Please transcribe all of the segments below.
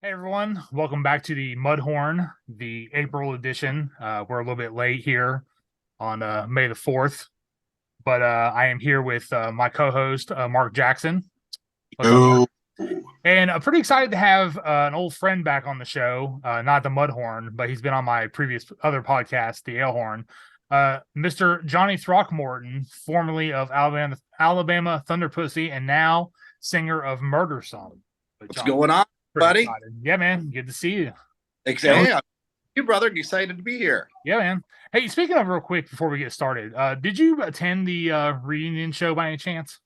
Hey everyone, welcome back to the Mudhorn, the April edition. We're a little bit late here on May the 4th, but I am here with my co-host Mark Jackson. What's up, Mark? Oh, And I'm pretty excited to have an old friend back on the show, not the Mudhorn, but he's been on my previous other podcast, the ALEHORN. Mr. Johnny Throckmorton, formerly of Alabama Thunderpussy, and now singer of Murdersome. But what's Johnny, going on, pretty buddy? excited. Yeah, man, good to see you. Hey, you brother, excited to be here. Yeah, man. Hey, speaking of real quick before we get started, did you attend the reunion show by any chance?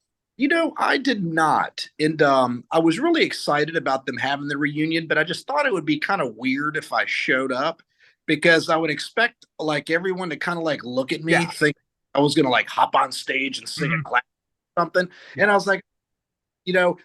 I did not, and I was really excited about them having the reunion, but I just thought it would be kind of weird if I showed up because I would expect like everyone to kind of like look at me, Yeah. think I was gonna like hop on stage and sing a Mhm. clap or something, Yeah. and I was like,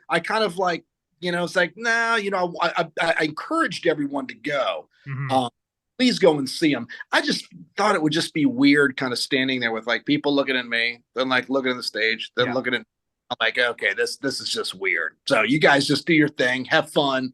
I kind of like, it's like, nah, I encouraged everyone to go. Hmm. Um, Please go and see them. I just thought it would just be weird, kind of standing there with like people looking at me, then like looking at the stage, then Yeah. looking at. I'm like, okay, this is just weird. So you guys just do your thing, have fun.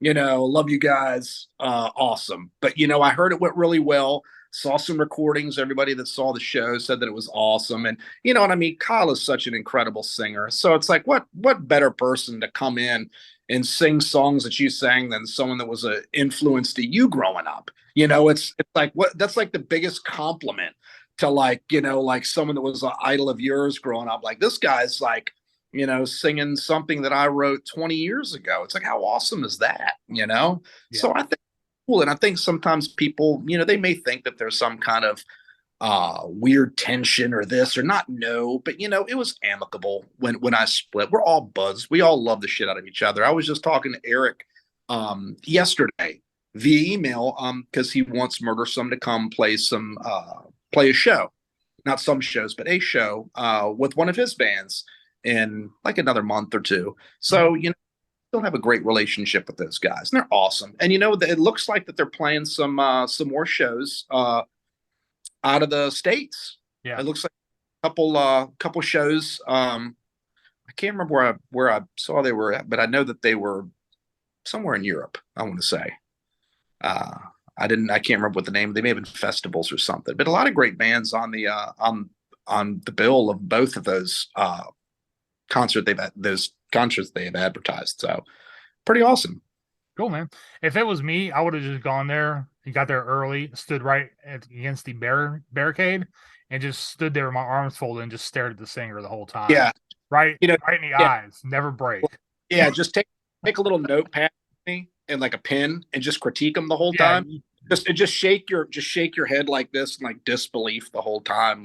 Love you guys. Awesome. But I heard it went really well. Saw some recordings. Everybody that saw the show said that it was awesome. And you know what I mean? Kyle is such an incredible singer. So it's like, what better person to come in and sing songs that you sang than someone that was an influence to you growing up? It's like what that's like the biggest compliment to like someone that was an idol of yours growing up. Like this guy's like, singing something that I wrote 20 years ago. It's like, how awesome is that? Yeah. So I think cool. And I think sometimes people, they may think that there's some kind of weird tension or this or not. No, but it was amicable when I split. We're all buds. We all love the shit out of each other. I was just talking to Eric yesterday via email because he wants Murdersome to come play a show, not some shows, but a show with one of his bands in like another month or two. Mhm. So, still have a great relationship with those guys, and they're awesome. And it looks like that they're playing some more shows out of the states. Yeah. It looks like a couple shows. I can't remember where I saw they were at, but I know that they were somewhere in Europe. I want to say. Uh, I can't remember what the name. They may have been festivals or something, but a lot of great bands on the bill of both of those those concerts they have advertised. So pretty awesome. Cool, man. If it was me, I would have just gone there. He got there early, stood right against the barricade, and just stood there with my arms folded and just stared at the singer the whole time. Yeah, Right, you know, right in the yeah, eyes, never break. yeah. Just take a little notepad with me and like a pen and just critique them the whole Yeah. time. Just shake your head like this and like disbelief the whole time,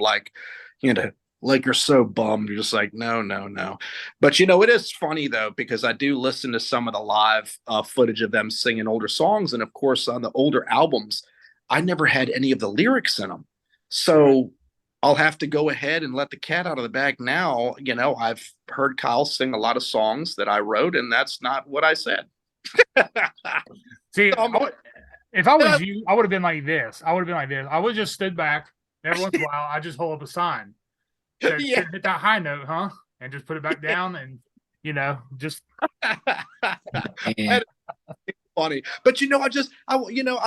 you know, like you're so bummed. You're just like, no, no, no. But it is funny though because I do listen to some of the live footage of them singing older songs, and of course on the older albums, I never had any of the lyrics in them. Right. So I'll have to go ahead and let the cat out of the bag now. I've heard Kyle sing a lot of songs that I wrote, and that's not what I said. See, um, if I was you, I would have been like this. I would have been like this. I would have just stood back. Every once in a while, I just hold up a sign. Said, yeah. hit that high note, huh? And just put it back down and, just. And funny. But I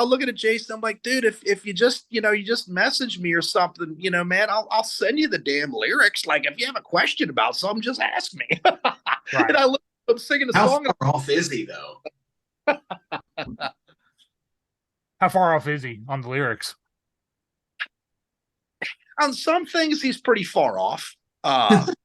look at it, Jason. I'm like, dude, if you just message me or something, man, I'll send you the damn lyrics. Like if you have a question about something, just ask me. Right. And I'm singing a How song. far off is he though? How far off is he on the lyrics? On some things, he's pretty far off. But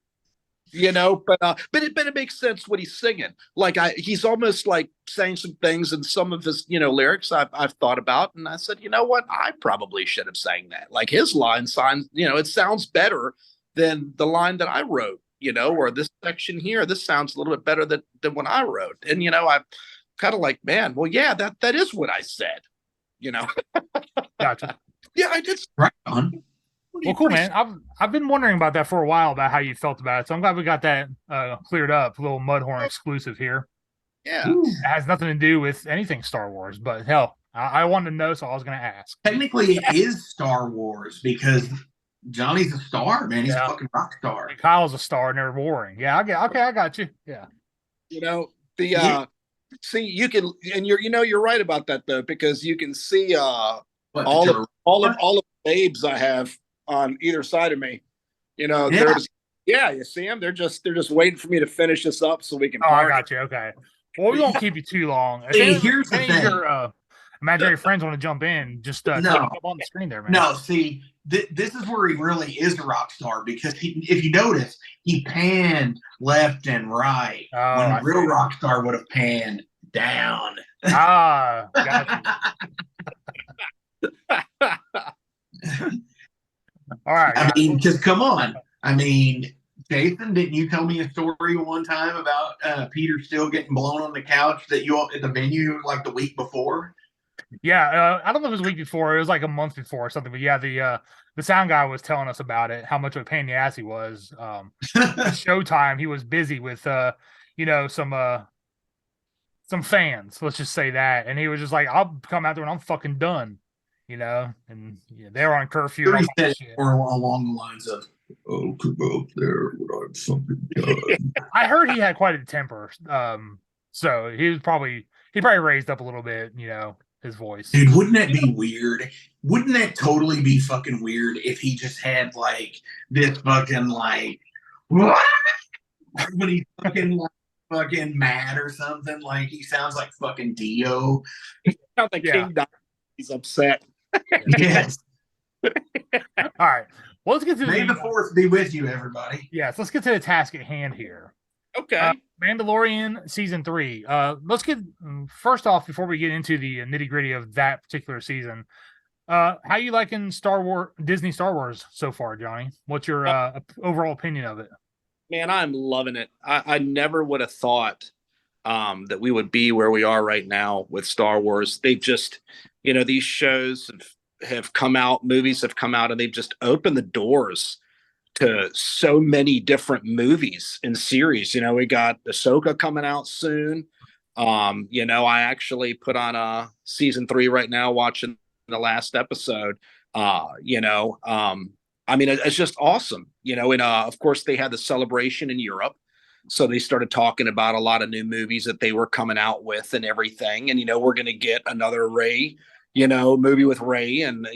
it makes sense what he's singing. Like he's almost like saying some things in some of his lyrics I've thought about, and I said, you know what, I probably should have sang that. Like his line signs, it sounds better than the line that I wrote. Or this section here, this sounds a little bit better than what I wrote. And I'm kind of like, man, well, yeah, that is what I said. You know, Gotcha. yeah, I did. Right on. Well, cool, man. I've been wondering about that for a while about how you felt about it. So I'm glad we got that cleared up. A little Mudhorn exclusive here. Yeah. It has nothing to do with anything Star Wars, but hell, I wanted to know, so I was going to ask. Technically, it is Star Wars because Johnny's a star, man. He's a fucking rock star. And Kyle's a star, and they're warring. Yeah, I got you. Yeah. The See, you can, and you're right about that though, because you can see What, the all of Joe- all of the babes I have on either side of me. Yeah. There's you see them. They're just waiting for me to finish this up so we can Oh, I party. got you. Okay. Well, we won't keep you too long. See, here's the any of thing. your imaginary friends want to jump in, just No. type up on the screen there, man. No, see, this is where he really is a rock star, because if you notice, he panned left and right when a real rock star would have panned down. Ah, got you. All right. I mean, because come on. I mean, Jason, didn't you tell me a story one time about Peter Steele getting blown on the couch that you all at the venue like the week before? Yeah, I don't know if it was a week before. It was like a month before or something. But yeah, the sound guy was telling us about it, how much of a pain in the ass he was. Showtime, he was busy with some fans. Let's just say that, and he was just like, "I'll come out there and I'm fucking done," And they were on curfew. He said or along the lines of, "Oh, come up there when I'm fucking done." I heard he had quite a temper, so he probably raised up a little bit, his voice. Dude, wouldn't that be weird? Wouldn't that totally be fucking weird if he just had like this fucking like when he's fucking mad or something? Like he sounds like fucking Dio. Sounds like King Diamond. He's upset. Yes. All right. Well, let's get to May the Fourth be with you, everybody. Yes, let's get to the task at hand here. Okay. Mandalorian season 3. Let's get first off, before we get into the nitty gritty of that particular season. How you liking Disney Star Wars so far, Johnny? What's your overall opinion of it? Man, I'm loving it. I never would have thought that we would be where we are right now with Star Wars. They've just, these shows have come out, movies have come out, and they've just opened the doors to so many different movies and series. We got Ahsoka coming out soon. I actually put on season 3 right now, watching the last episode. I mean, it's just awesome, and of course they had the celebration in Europe. So they started talking about a lot of new movies that they were coming out with and everything. And, we're going to get another Rey, movie with Rey, and,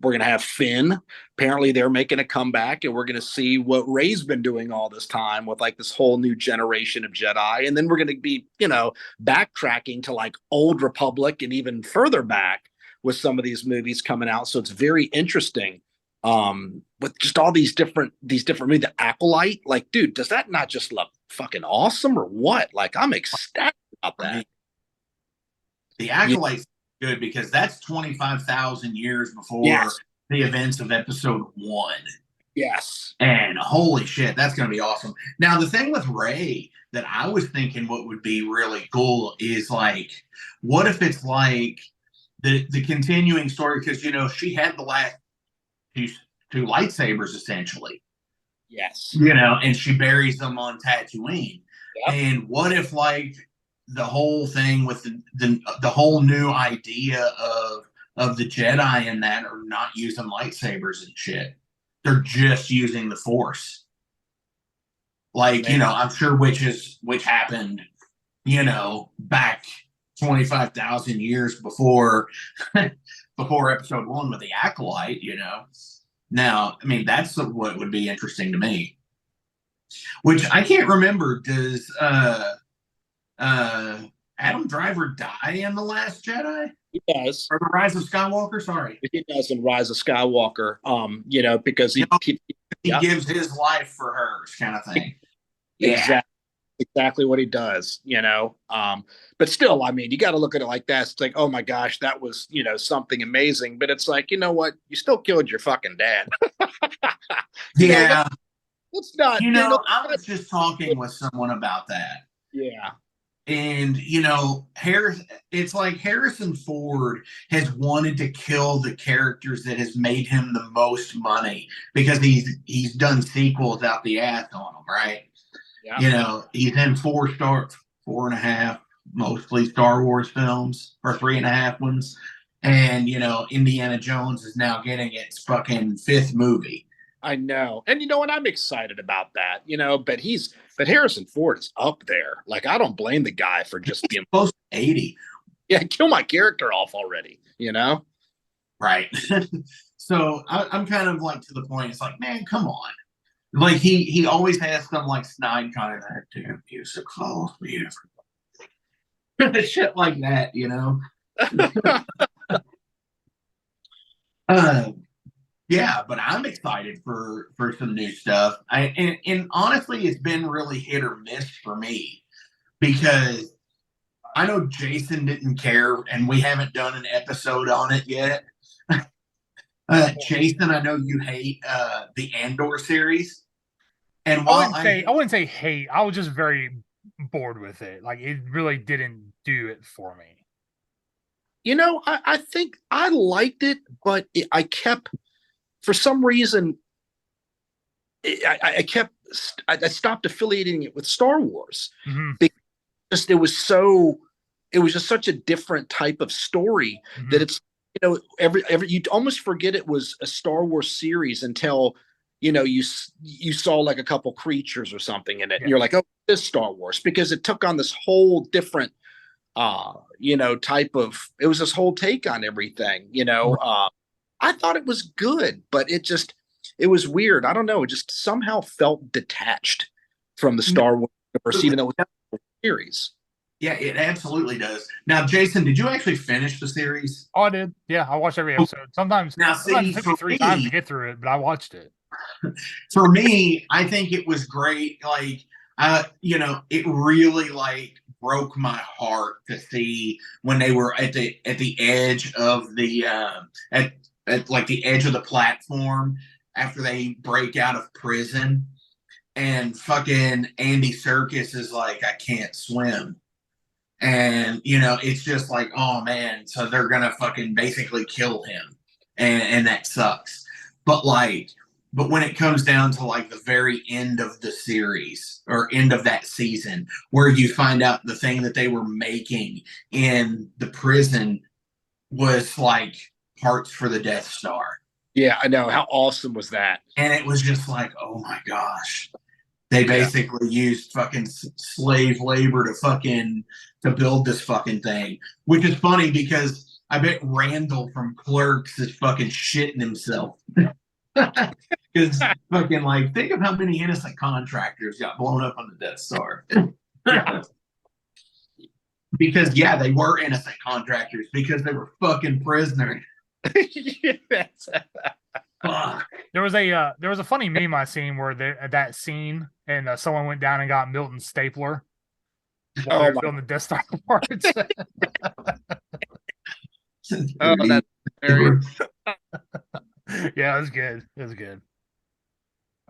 we're going to have Finn. Apparently they're making a comeback, and we're going to see what Rey's been doing all this time with like this whole new generation of Jedi. And then we're going to be, backtracking to like Old Republic and even further back with some of these movies coming out. So it's very interesting. With just all these different movies, the Acolyte, like, dude, does that not just look fucking awesome or what? Like, I'm ecstatic about that. The Acolyte's good because that's 25,000 years before the events of episode 1. Yes. And holy shit, that's going to be awesome. Now, the thing with Rey that I was thinking what would be really cool is like, what if it's like the continuing story? Because, she had the last two lightsabers essentially. Yes. And she buries them on Tatooine. Yep. And what if like the whole thing with the whole new idea of the Jedi and that are not using lightsabers and shit. They're just using the Force. Like, I'm sure which happened, back 25,000 years before episode 1 with the Acolyte, Now, I mean, that's what would be interesting to me. Which I can't remember. Does Adam Driver die in The Last Jedi? He does. Or The Rise of Skywalker? Sorry. He does in Rise of Skywalker. Because he gives his life for hers, kind of thing. Exactly what he does, but still, I mean, you got to look at it like that. It's like, oh my gosh, that was, something amazing. But it's like, you know what? You still killed your fucking dad. Yeah. It's not, I was just talking with someone about that. Yeah. And, it's like Harrison Ford has wanted to kill the characters that has made him the most money because he's done sequels out the ass on them, right? Yeah. He's in 4.5, mostly Star Wars films, or 3.5 ones. And, Indiana Jones is now getting its fucking 5th movie. I know. And and I'm excited about that, but he's but Harrison Ford is up there. Like, I don't blame the guy for just being close to 80. Yeah, kill my character off already, Right. So I'm kind of like to the point. It's like, man, come on. Like he always has some like snide kind of that. Damn, you so close, me. Shit like that, Yeah, but I'm excited for some new stuff. And honestly, it's been really hit or miss for me because I know Jason didn't care, and we haven't done an episode on it yet. Jason, I know you hate the Andor series, and while I wouldn't say hate. I was just very bored with it. Like, it really didn't do it for me. I think I liked it, but I kept, for some reason, I stopped affiliating it with Star Wars because it was just such a different type of story that it's, every you'd almost forget it was a Star Wars series until you saw like a couple creatures or something in it, and you're like, oh, this Star Wars, because it took on this whole different type of, it was this whole take on everything. I thought it was good, but it was weird. I don't know, it just somehow felt detached from the Star Wars universe, even though it was a series. Yeah, it absolutely does. Now, Jason, did you actually finish the series? Oh, I did. Yeah, I watched every episode. Sometimes it took me 3 times to get through it, but I watched it. For me, I think it was great. Like, it really like broke my heart to see when they were at the edge of the at like the edge of the platform after they break out of prison, and fucking Andy Serkis is like, I can't swim. And, it's just like, oh, man, so they're going to fucking basically kill him. And that sucks. But when it comes down to, like, the very end of the series or end of that season, where you find out the thing that they were making in the prison was, like, parts for the Death Star. Yeah, I know. How awesome was that? And it was just like, oh, my gosh. They basically used fucking slave labor to build this fucking thing, which is funny because I bet Randall from Clerks is fucking shitting himself. Because fucking think of how many innocent contractors got blown up on the Death Star. Because they were innocent contractors because they were fucking prisoners. Fuck. There was a funny meme I seen where that scene and someone went down and got Milton's stapler while they were filming the Death Star parts. Oh, that's very. Yeah, it was good. It was good.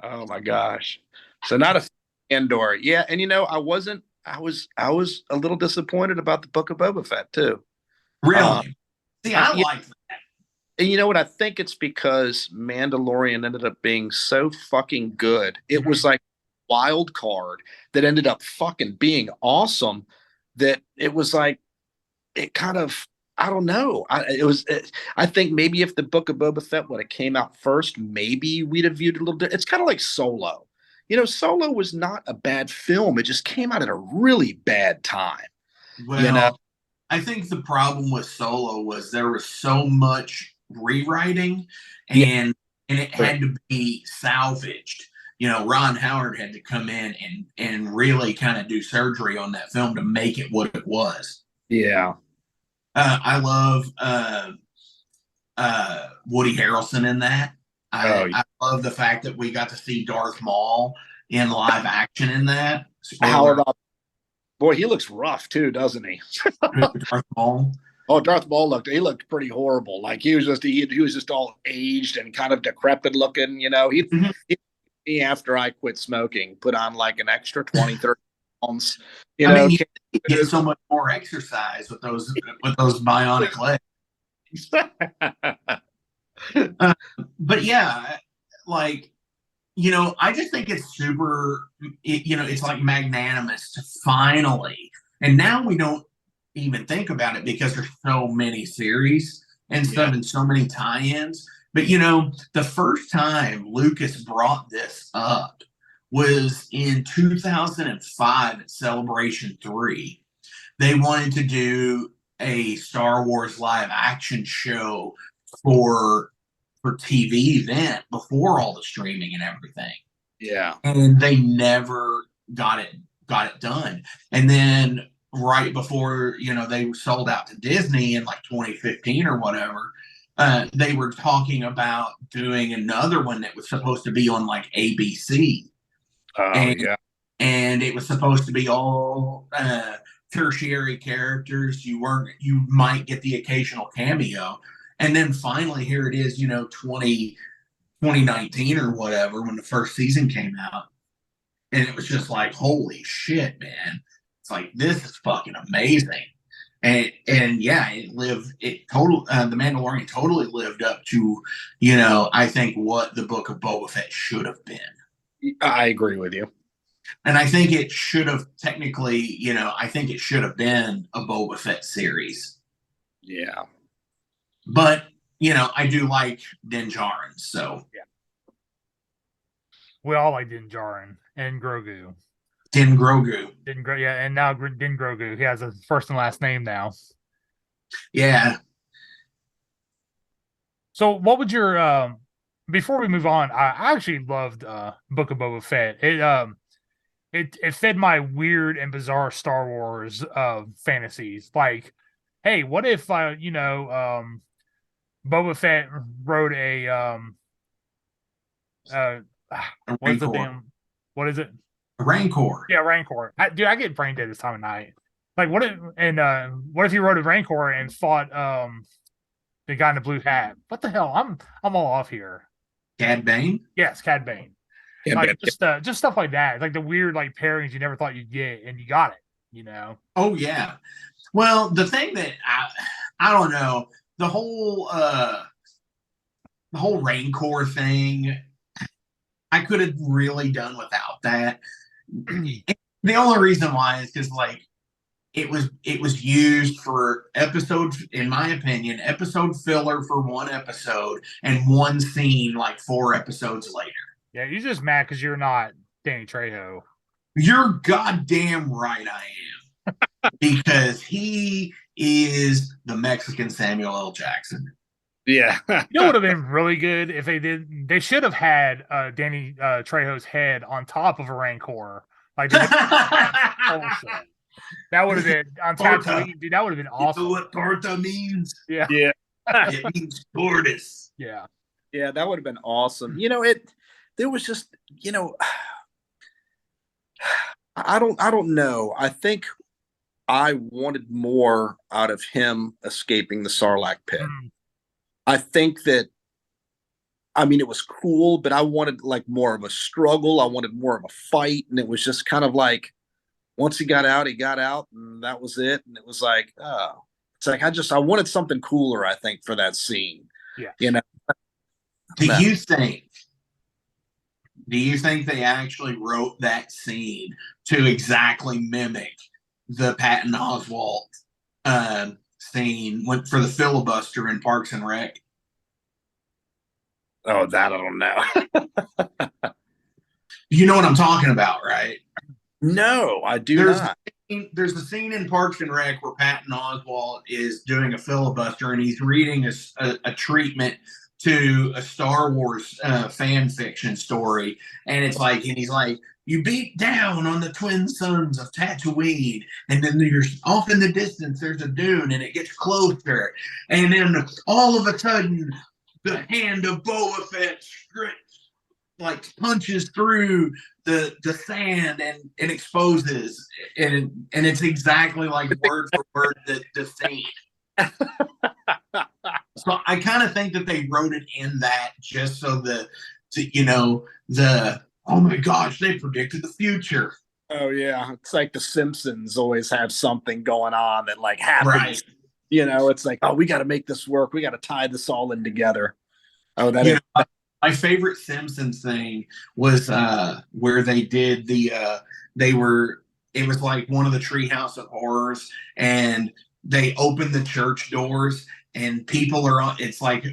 Oh my gosh! So not a Andor, yeah. And I wasn't. I was a little disappointed about the Book of Boba Fett too. Really? See, I like that. And you know what? I think it's because Mandalorian ended up being so fucking good. It was like a wild card that ended up fucking being awesome. That it was like, it kind of, I don't know. I think maybe if the Book of Boba Fett would have came out first, maybe we'd have viewed it a little bit. It's kind of like Solo. Solo was not a bad film. It just came out at a really bad time. Well, I think the problem with Solo was there was so much rewriting and it had to be salvaged. Ron Howard had to come in and really kind of do surgery on that film to make it what it was. Yeah. I love Woody Harrelson in that. I love the fact that we got to see Darth Maul in live action in that. Boy, he looks rough too, doesn't he? Darth Maul. Oh, Darth Maul looked pretty horrible. Like he was just all aged and kind of decrepit looking. He after I quit smoking, put on like an extra 20, 30 pounds. He get so much more exercise with those bionic legs. But yeah, I just think it's super. It's like magnanimous to finally, and now we don't even think about it because there's so many series and stuff and so many tie-ins. But the first time Lucas brought this up was in 2005 at Celebration 3. They wanted to do a Star Wars live action show for TV then, before all the streaming and everything. Yeah. And they never got it done. And then right before, they were sold out to Disney in like 2015 or whatever, they were talking about doing another one that was supposed to be on like ABC. Yeah. And it was supposed to be all tertiary characters. You might get the occasional cameo. And then finally, here it is, 2019 or whatever, when the first season came out. And it was just like, holy shit, man. It's like, this is fucking amazing. And yeah, the Mandalorian totally lived up to, I think what the Book of Boba Fett should have been. I agree with you. And I think it should have technically, I think it should have been a Boba Fett series. Yeah. But, I do like Din Djarin, so. Yeah. We all like Din Djarin and Grogu. Din Grogu. Yeah, and now Din Grogu. He has a first and last name now. Yeah. So what would your before we move on, I actually loved Book of Boba Fett. It fed my weird and bizarre Star Wars fantasies. Like, hey, what if Boba Fett wrote a what is it? A Rancor. Yeah, Rancor. Dude, I get brain dead this time of night. Like, what if he wrote a Rancor and fought the guy in the blue hat? What the hell? I'm all off here. Cad Bane? Yes, Cad Bane. Yeah, like just stuff like that. Like the weird like pairings you never thought you'd get, and you got it. Oh yeah. Well, the thing that I don't know, the whole Rancor thing, I could have really done without that. The only reason why is because like it was used for episodes, in my opinion, episode filler for one episode and one scene like 4 episodes later. Yeah, you're just mad because you're not Danny Trejo. You're goddamn right I am. Because he is the Mexican Samuel L. Jackson. Yeah. It would have been really good if they did. They should have had Danny Trejo's head on top of a Rancor. Like, that would have been on Tatooine, dude. That would have been awesome. You know what Torta means? Yeah. Yeah. It means tortoise. Yeah. Yeah, that would have been awesome. There was just, I don't know. I think I wanted more out of him escaping the Sarlacc pit. I think that, it was cool, but I wanted like more of a struggle. I wanted more of a fight. And it was just kind of like, once he got out, and that was it. And it was like, oh, it's like, I wanted something cooler, I think, for that scene. Yeah. Do you think they actually wrote that scene to exactly mimic the Patton Oswalt scene for the filibuster in Parks and Rec? Oh, that I don't know. You know what I'm talking about, right? No, I do not. There's a scene in Parks and Rec where Patton Oswalt is doing a filibuster and he's reading a treatment to a Star Wars fan fiction story, and it's like, and he's like, you beat down on the twin sons of Tatooine, and then there's off in the distance there's a dune, and it gets closer, and then all of a sudden the hand of Boba Fett like punches through the sand and exposes, and it's exactly like word for word the scene. So I kind of think that they wrote it in that just so oh my gosh, they predicted the future. Oh yeah, it's like the Simpsons always have something going on that like happens. Right. It's like, oh, we got to make this work. We got to tie this all in together. Oh, that is. My favorite Simpsons thing was where they did it was like one of the Treehouse of Horrors, and they opened the church doors and people are on. It's like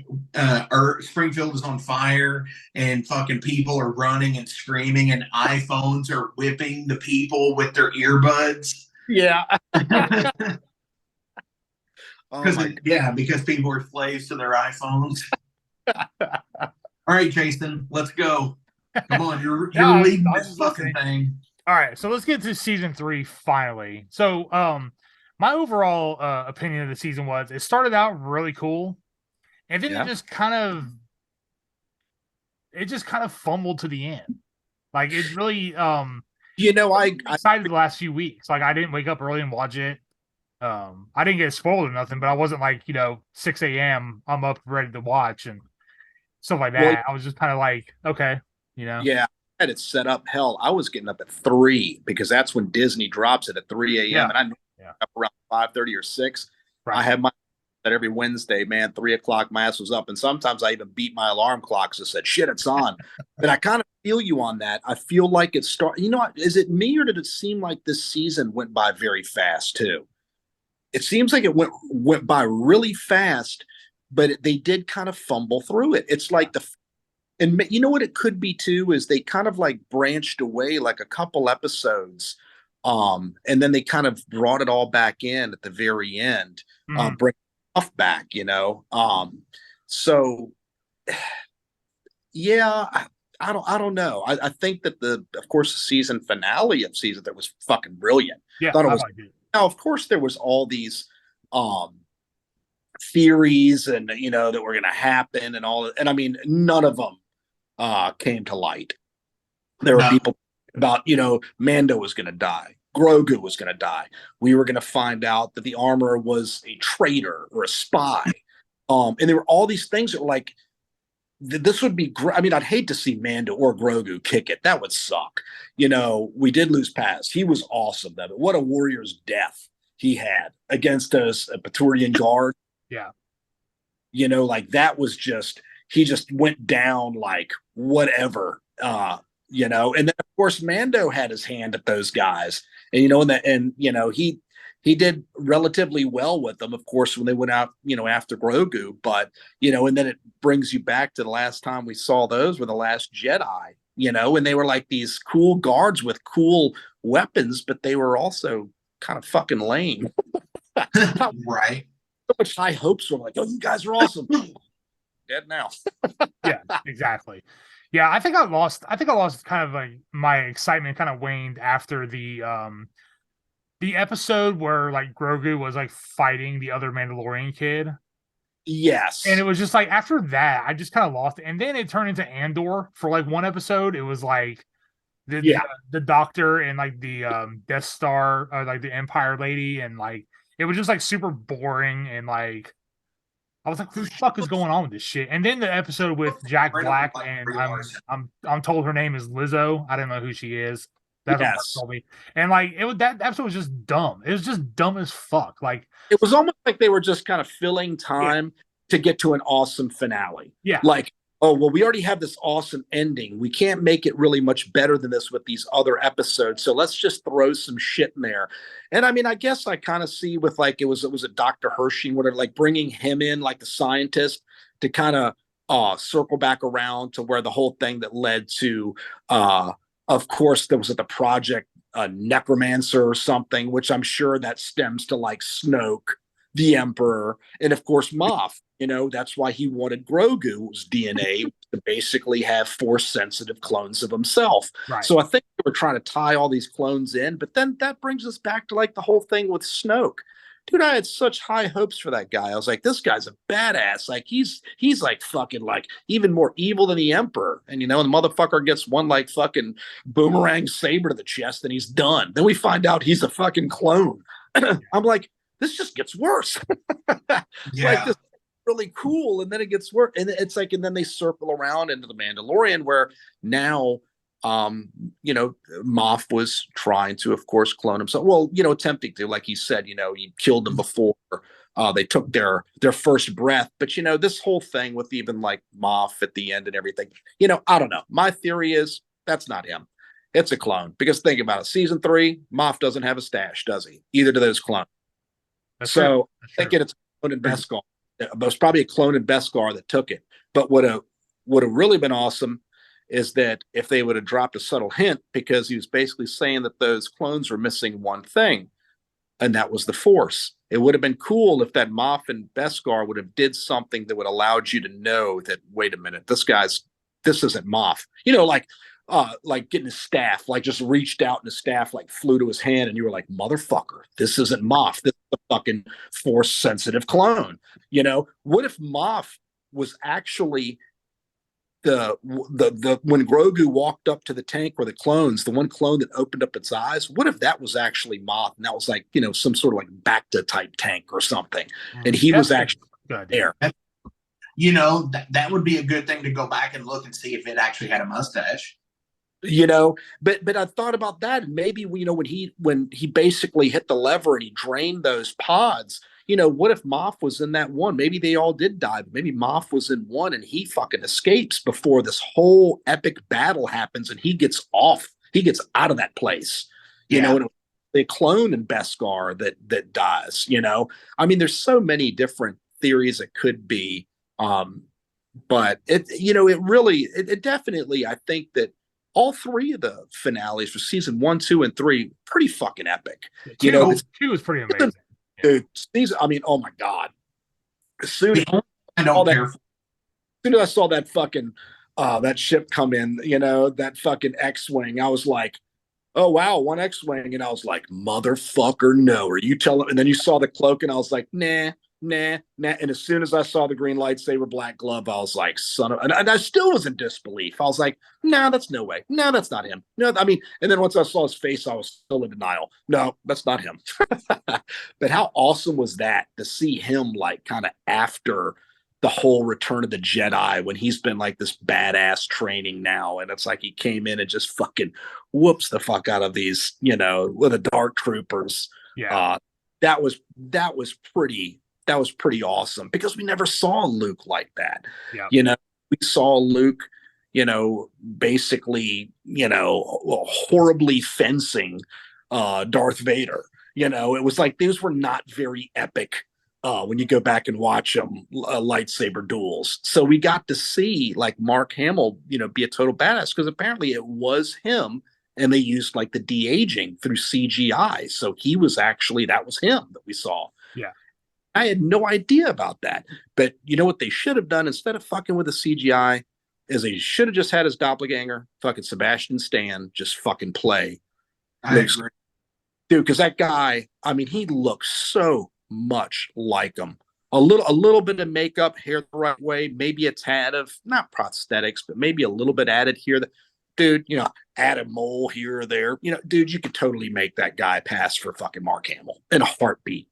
Springfield is on fire, and fucking people are running and screaming, and iPhones are whipping the people with their earbuds. Yeah. Because people are slaves to their iPhones. All right, Jason, let's go. Come on, you're leading this fucking thing. All right, so let's get to season 3 finally. So, my overall opinion of the season was it started out really cool, and then it just kind of fumbled to the end. Like it really, I decided the last few weeks. Like I didn't wake up early and watch it. I didn't get spoiled or nothing, but I wasn't like 6 a.m. I'm up ready to watch and stuff like that. Well, I was just kind of like, okay, Yeah, I had it set up. Hell, I was getting up at 3 because that's when Disney drops it at 3 a.m. And I knew up around 5:30 or 6. Right. I had my that every Wednesday, man, 3 o'clock my ass was up. And sometimes I even beat my alarm clocks and said, shit, it's on. But I kind of feel you on that. I feel like it started, is it me or did it seem like this season went by very fast too? It seems like it went by really fast, but they did kind of fumble through it. It's like and you know what it could be too, is they kind of like branched away like a couple episodes. And then they kind of brought it all back in at the very end, bring stuff back, so yeah, I don't know. I think that of course, the season finale of season that was fucking brilliant. Yeah, now, of course, there was all these theories and that were going to happen and all, and I mean, none of them came to light. There were people about Mando was going to die, Grogu was going to die. We were going to find out that the armor was a traitor or a spy, and there were all these things that were like, this would be great. I mean, I'd hate to see Mando or Grogu kick it. That would suck. We did lose Paz. He was awesome, though. But what a warrior's death he had against us, a Praetorian Guard. Yeah. Like that was he just went down like whatever, and then of course Mando had his hand at those guys, and he did relatively well with them, of course, when they went out, after Grogu, but, and then it brings you back to the last time we saw those were the Last Jedi, and they were like these cool guards with cool weapons, but they were also kind of fucking lame. Right. So much high hopes were like, oh, you guys are awesome. Dead now. Yeah, exactly. Yeah, I think I lost kind of like my excitement kind of waned after the episode where like Grogu was like fighting the other Mandalorian kid. Yes. And it was just like after that, I just kind of lost it. And then it turned into Andor for like one episode. It was like the doctor and like the Death Star or like the Empire lady, and like it was just like super boring, and like I was like, what the fuck is going on with this shit? And then the episode with Jack Black, and I'm told her name is Lizzo. I don't know who she is. That's what told me. And like that episode was just dumb. It was just dumb as fuck. Like it was almost like they were just kind of filling time to get to an awesome finale. Yeah. Like, oh, well, we already have this awesome ending. We can't make it really much better than this with these other episodes. So let's just throw some shit in there. And I mean, I guess I kind of see with like it was a Dr. Hershey, whatever, like bringing him in, like the scientist, to kind of circle back around to where the whole thing that led to of course, there was the project Necromancer or something, which I'm sure that stems to like Snoke, the Emperor, and of course Moff. That's why he wanted Grogu's DNA to basically have Force-sensitive clones of himself. Right. So I think they were trying to tie all these clones in, but then that brings us back to like the whole thing with Snoke. Dude, I had such high hopes for that guy. I was like, this guy's a badass. Like he's like fucking like even more evil than the Emperor. And the motherfucker gets one like fucking boomerang saber to the chest and he's done. Then we find out he's a fucking clone. I'm like, this just gets worse. Like this is really cool, and then it gets worse. And it's like, and then they circle around into the Mandalorian where now Moff was trying to, of course, clone himself. Well, attempting to, like he said, he killed them before they took their first breath. But this whole thing with even like Moff at the end and everything, I don't know. My theory is that's not him. It's a clone. Because think about it, season 3, Moff doesn't have a stash, does he? Either do those clones. I think it's a clone in Beskar. It was probably a clone in Beskar that took it. But would have really been awesome is that if they would have dropped a subtle hint, because he was basically saying that those clones were missing one thing, and that was the Force. It would have been cool if that Moff and Beskar would have did something that would allowed you to know that, wait a minute, this isn't Moff. You know, like getting his staff, like just reached out and the staff like flew to his hand, and you were like, motherfucker, this isn't Moff. This is a fucking Force sensitive clone. You know, what if Moff was actually the when Grogu walked up to the tank where the clones, the one clone that opened up its eyes, what if that was actually Moff, and that was like, you know, some sort of like Bacta type tank or something, and he was actually there. You know, that would be a good thing to go back and look and see if it actually had a mustache. You know, but I thought about that, and maybe, you know, when he basically hit the lever and he drained those pods, you know, what if Moff was in that one? Maybe they all did die, but maybe Moff was in one and he fucking escapes before this whole epic battle happens, and he gets out of that place. You know, and the clone in Beskar that dies. You know, I mean, there's so many different theories it could be, but it definitely, I think that all three of the finales for season 1, 2, and 3 pretty fucking epic. You know, 2 was pretty amazing. Dude, I mean, oh my god! As soon as I saw that fucking that ship come in, you know, that fucking X-wing, I was like, oh wow, one X-wing, and I was like, motherfucker, no. Are you telling? And then you saw the cloak, and I was like, nah. And as soon as I saw the green lightsaber, black glove, I was like, son of, and I still was in disbelief. I was like, no, that's no way. No, that's not him. No, I mean, and then once I saw his face, I was still in denial. No, that's not him. But how awesome was that to see him like kind of after the whole Return of the Jedi, when he's been like this badass training now, and it's like he came in and just fucking whoops the fuck out of these, you know, with the dark troopers. Yeah, that was pretty awesome, because we never saw Luke like that. Yeah. You know, we saw Luke, you know, basically, you know, horribly fencing Darth Vader. You know, it was like these were not very epic when you go back and watch them lightsaber duels. So we got to see like Mark Hamill, you know, be a total badass, because apparently it was him, and they used like the de-aging through CGI. So he was actually, that was him that we saw. Yeah. I had no idea about that. But you know what they should have done instead of fucking with the CGI is they should have just had his doppelganger, fucking Sebastian Stan, just fucking play. I agree. Dude, because that guy, I mean, he looks so much like him. A little bit of makeup, hair the right way, maybe a tad of, not prosthetics, but maybe a little bit added here. Dude, you know, add a mole here or there. You know, dude, you could totally make that guy pass for fucking Mark Hamill in a heartbeat.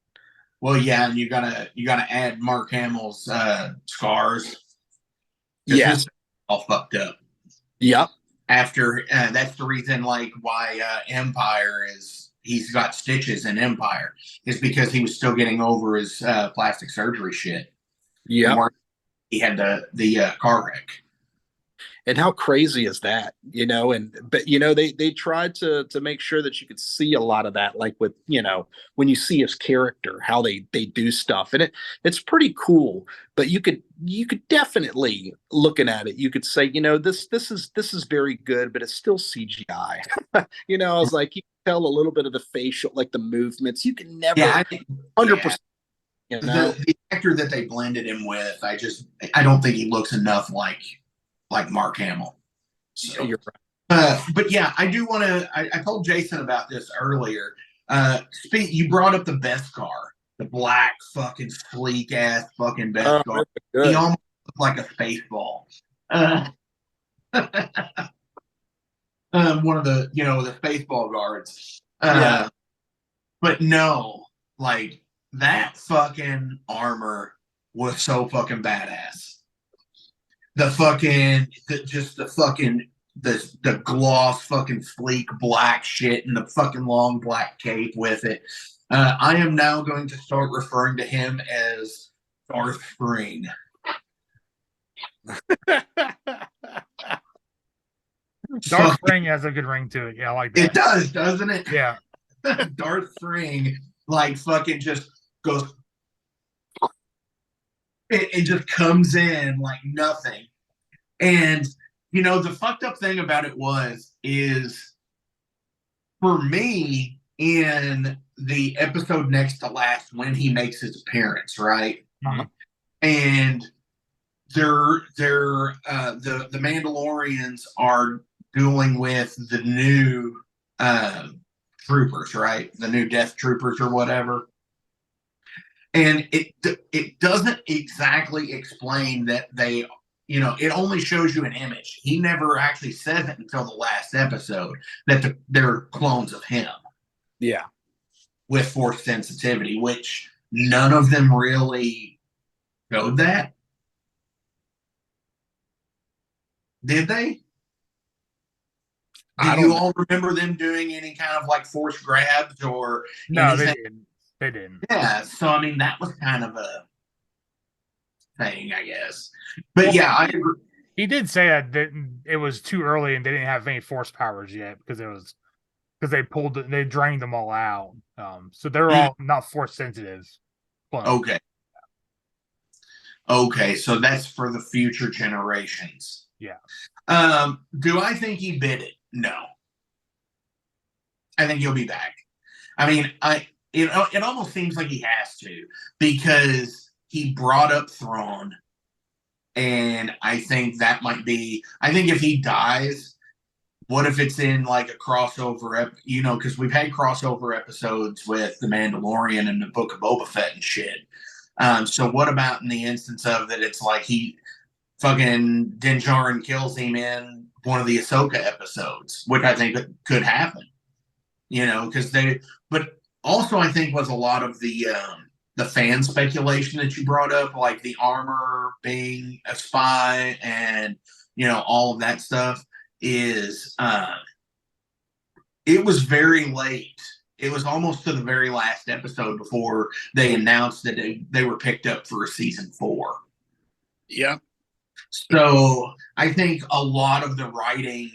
Well, yeah, and you gotta add Mark Hamill's scars. Yes, all fucked up. Yep. After that's the reason, like, why Empire he's got stitches in Empire, is because he was still getting over his plastic surgery shit. Yeah, he had the car wreck. And how crazy is that, you know? But you know, they tried to make sure that you could see a lot of that, like with, you know, when you see his character, how they do stuff, and it's pretty cool. But you could definitely, looking at it, you could say, you know, this is very good, but it's still CGI. You know, I was like, you can tell a little bit of the facial, like the movements. You can never 100%. You know? The actor that they blended him with, I don't think he looks enough like Mark Hamill. So, you're right. But yeah, I do want to. I told Jason about this earlier. You brought up the Beskar, the black fucking sleek ass fucking Beskar. He almost looked like a space ball. One of the, you know, the baseball guards. Yeah. But no, like, that fucking armor was so fucking badass. The gloss fucking sleek black shit and the fucking long black cape with it. I am now going to start referring to him as Darth Spring. Darth Spring has a good ring to it. Yeah, I like that. It does, doesn't it? Yeah. Darth Spring, like, fucking just goes It just comes in like nothing. And, the fucked up thing about it is for me in the episode next to last when he makes his appearance, right? Mm-hmm. And the Mandalorians are dueling with the new troopers, right? The new Death Troopers or whatever. And it doesn't exactly explain that they, it only shows you an image. He never actually says it until the last episode that they're clones of him. Yeah. With force sensitivity, which none of them really showed that. Did they? Do you all remember them doing any kind of like force grabs or no? anything? They didn't. They didn't. Yeah, so I mean that was kind of a thing, I guess. But yeah, I agree. He did say that it was too early and they didn't have any force powers yet because they drained them all out. So they're all not force sensitive. Okay. Okay, so that's for the future generations. Yeah. Do I think he bit it? No. I think he'll be back. I mean, it almost seems like he has to because he brought up Thrawn, and I think that might be. I think if he dies, what if it's in like a crossover? Because we've had crossover episodes with the Mandalorian and the Book of Boba Fett and shit. So what about in the instance of that? It's like he fucking Din Djarin kills him in one of the Ahsoka episodes, which I think could happen. Because but also I think was a lot of the fan speculation that you brought up, like the armor being a spy and all of that stuff is it was very late. It was almost to the very last episode before they announced that they were picked up for a season 4. Yeah. So I think a lot of the writing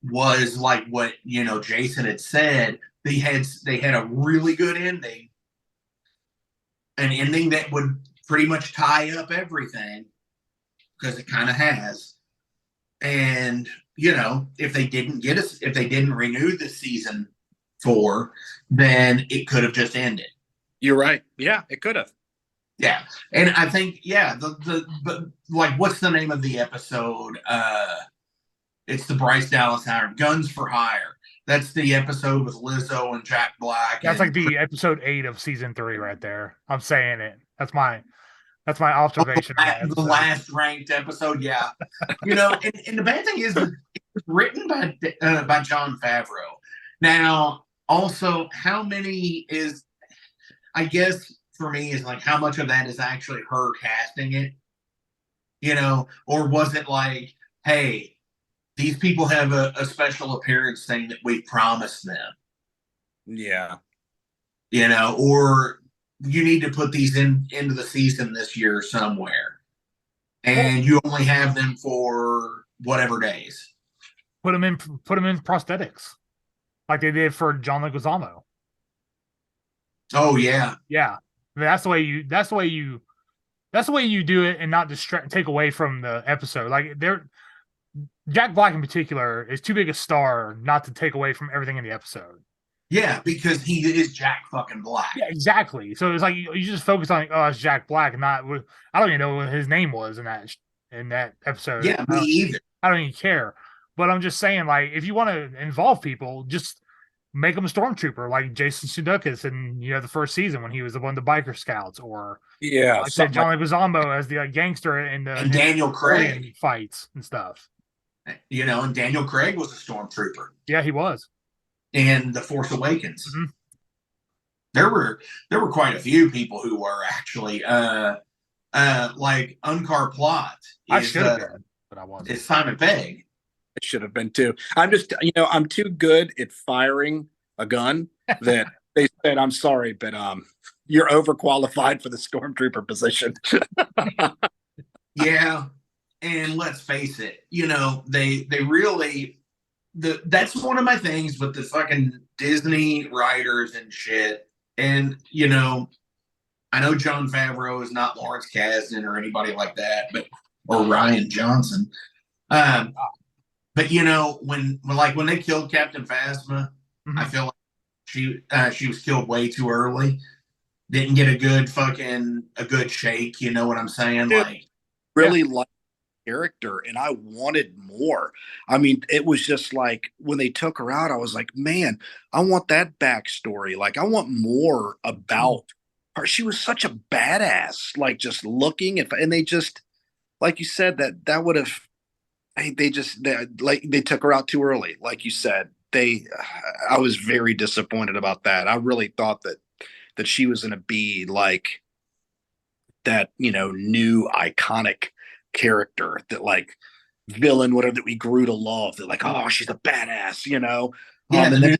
was like what Jason had said. They had a really good ending, an ending that would pretty much tie up everything because it kind of has. And if they didn't renew the season 4, then it could have just ended. You're right. Yeah, it could have. Yeah, and I think but like, what's the name of the episode? It's the Bryce Dallas Howard Guns for Hire. That's the episode with Lizzo and Jack Black. That's like the episode 8 of season 3 right there. I'm saying it. That's my observation. The last ranked episode, yeah. And the bad thing is, it was written by Jon Favreau. Now, also, how many is? I guess for me is like how much of that is actually her casting it, or was it like, hey, these people have a special appearance thing that we promised them. Yeah. Or you need to put these into the season this year somewhere. And you only have them for whatever days. Put them in prosthetics. Like they did for John Leguizamo. Oh yeah. Yeah. I mean, that's the way you do it and not take away from the episode. Like Jack Black in particular is too big a star not to take away from everything in the episode. Yeah, because he is Jack fucking Black. Yeah, exactly. So it's like you just focus on it's Jack Black, and not I don't even know what his name was in that episode. Yeah, me either. I don't even care. But I'm just saying, like, if you want to involve people, just make him a stormtrooper, like Jason Sudeikis in the first season when he was one of the biker scouts, or yeah, like said John Leguizamo as the gangster in and Daniel Craig fights and stuff. And Daniel Craig was a stormtrooper. Yeah, he was. In The Force Awakens. Mm-hmm. There were quite a few people who were actually like Unkar Plot. I should have been, but I wasn't. It's Simon Pegg. I should have been too. I'm just I'm too good at firing a gun that they said, I'm sorry, but you're overqualified for the stormtrooper position. Yeah. And let's face it, they really that's one of my things with the fucking Disney writers and shit. And I know Jon Favreau is not Lawrence Kasdan or anybody like that, or Ryan Johnson. But when they killed Captain Phasma, Mhm. I feel like she was killed way too early. Didn't get a good shake. You know what I'm saying? Dude, like really like character, and I wanted more. I mean, it was just like when they took her out, I was like, man, I want that backstory. Like, I want more about her. She was such a badass. Like, just looking and they just, like you said, that would have. They took her out too early. Like you said, I was very disappointed about that. I really thought that she was going to be like that, new iconic character, that like villain, whatever, that we grew to love, that like, oh, she's a badass, yeah, and new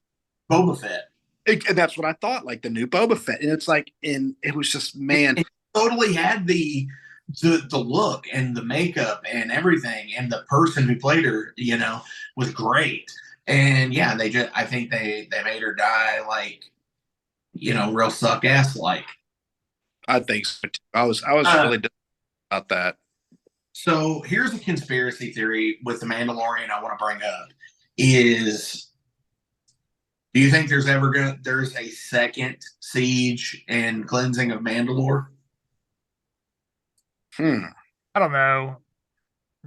Boba Fett. And that's what I thought, like the new Boba Fett. And it's like, and it was just, man, it totally had the look and the makeup and everything, and the person who played her, was great. And yeah, I think they made her die like, real suck ass like. I think so too. I was really about that. So here's a conspiracy theory with the Mandalorian I want to bring up is, do you think there's a second siege and cleansing of Mandalore? I don't know.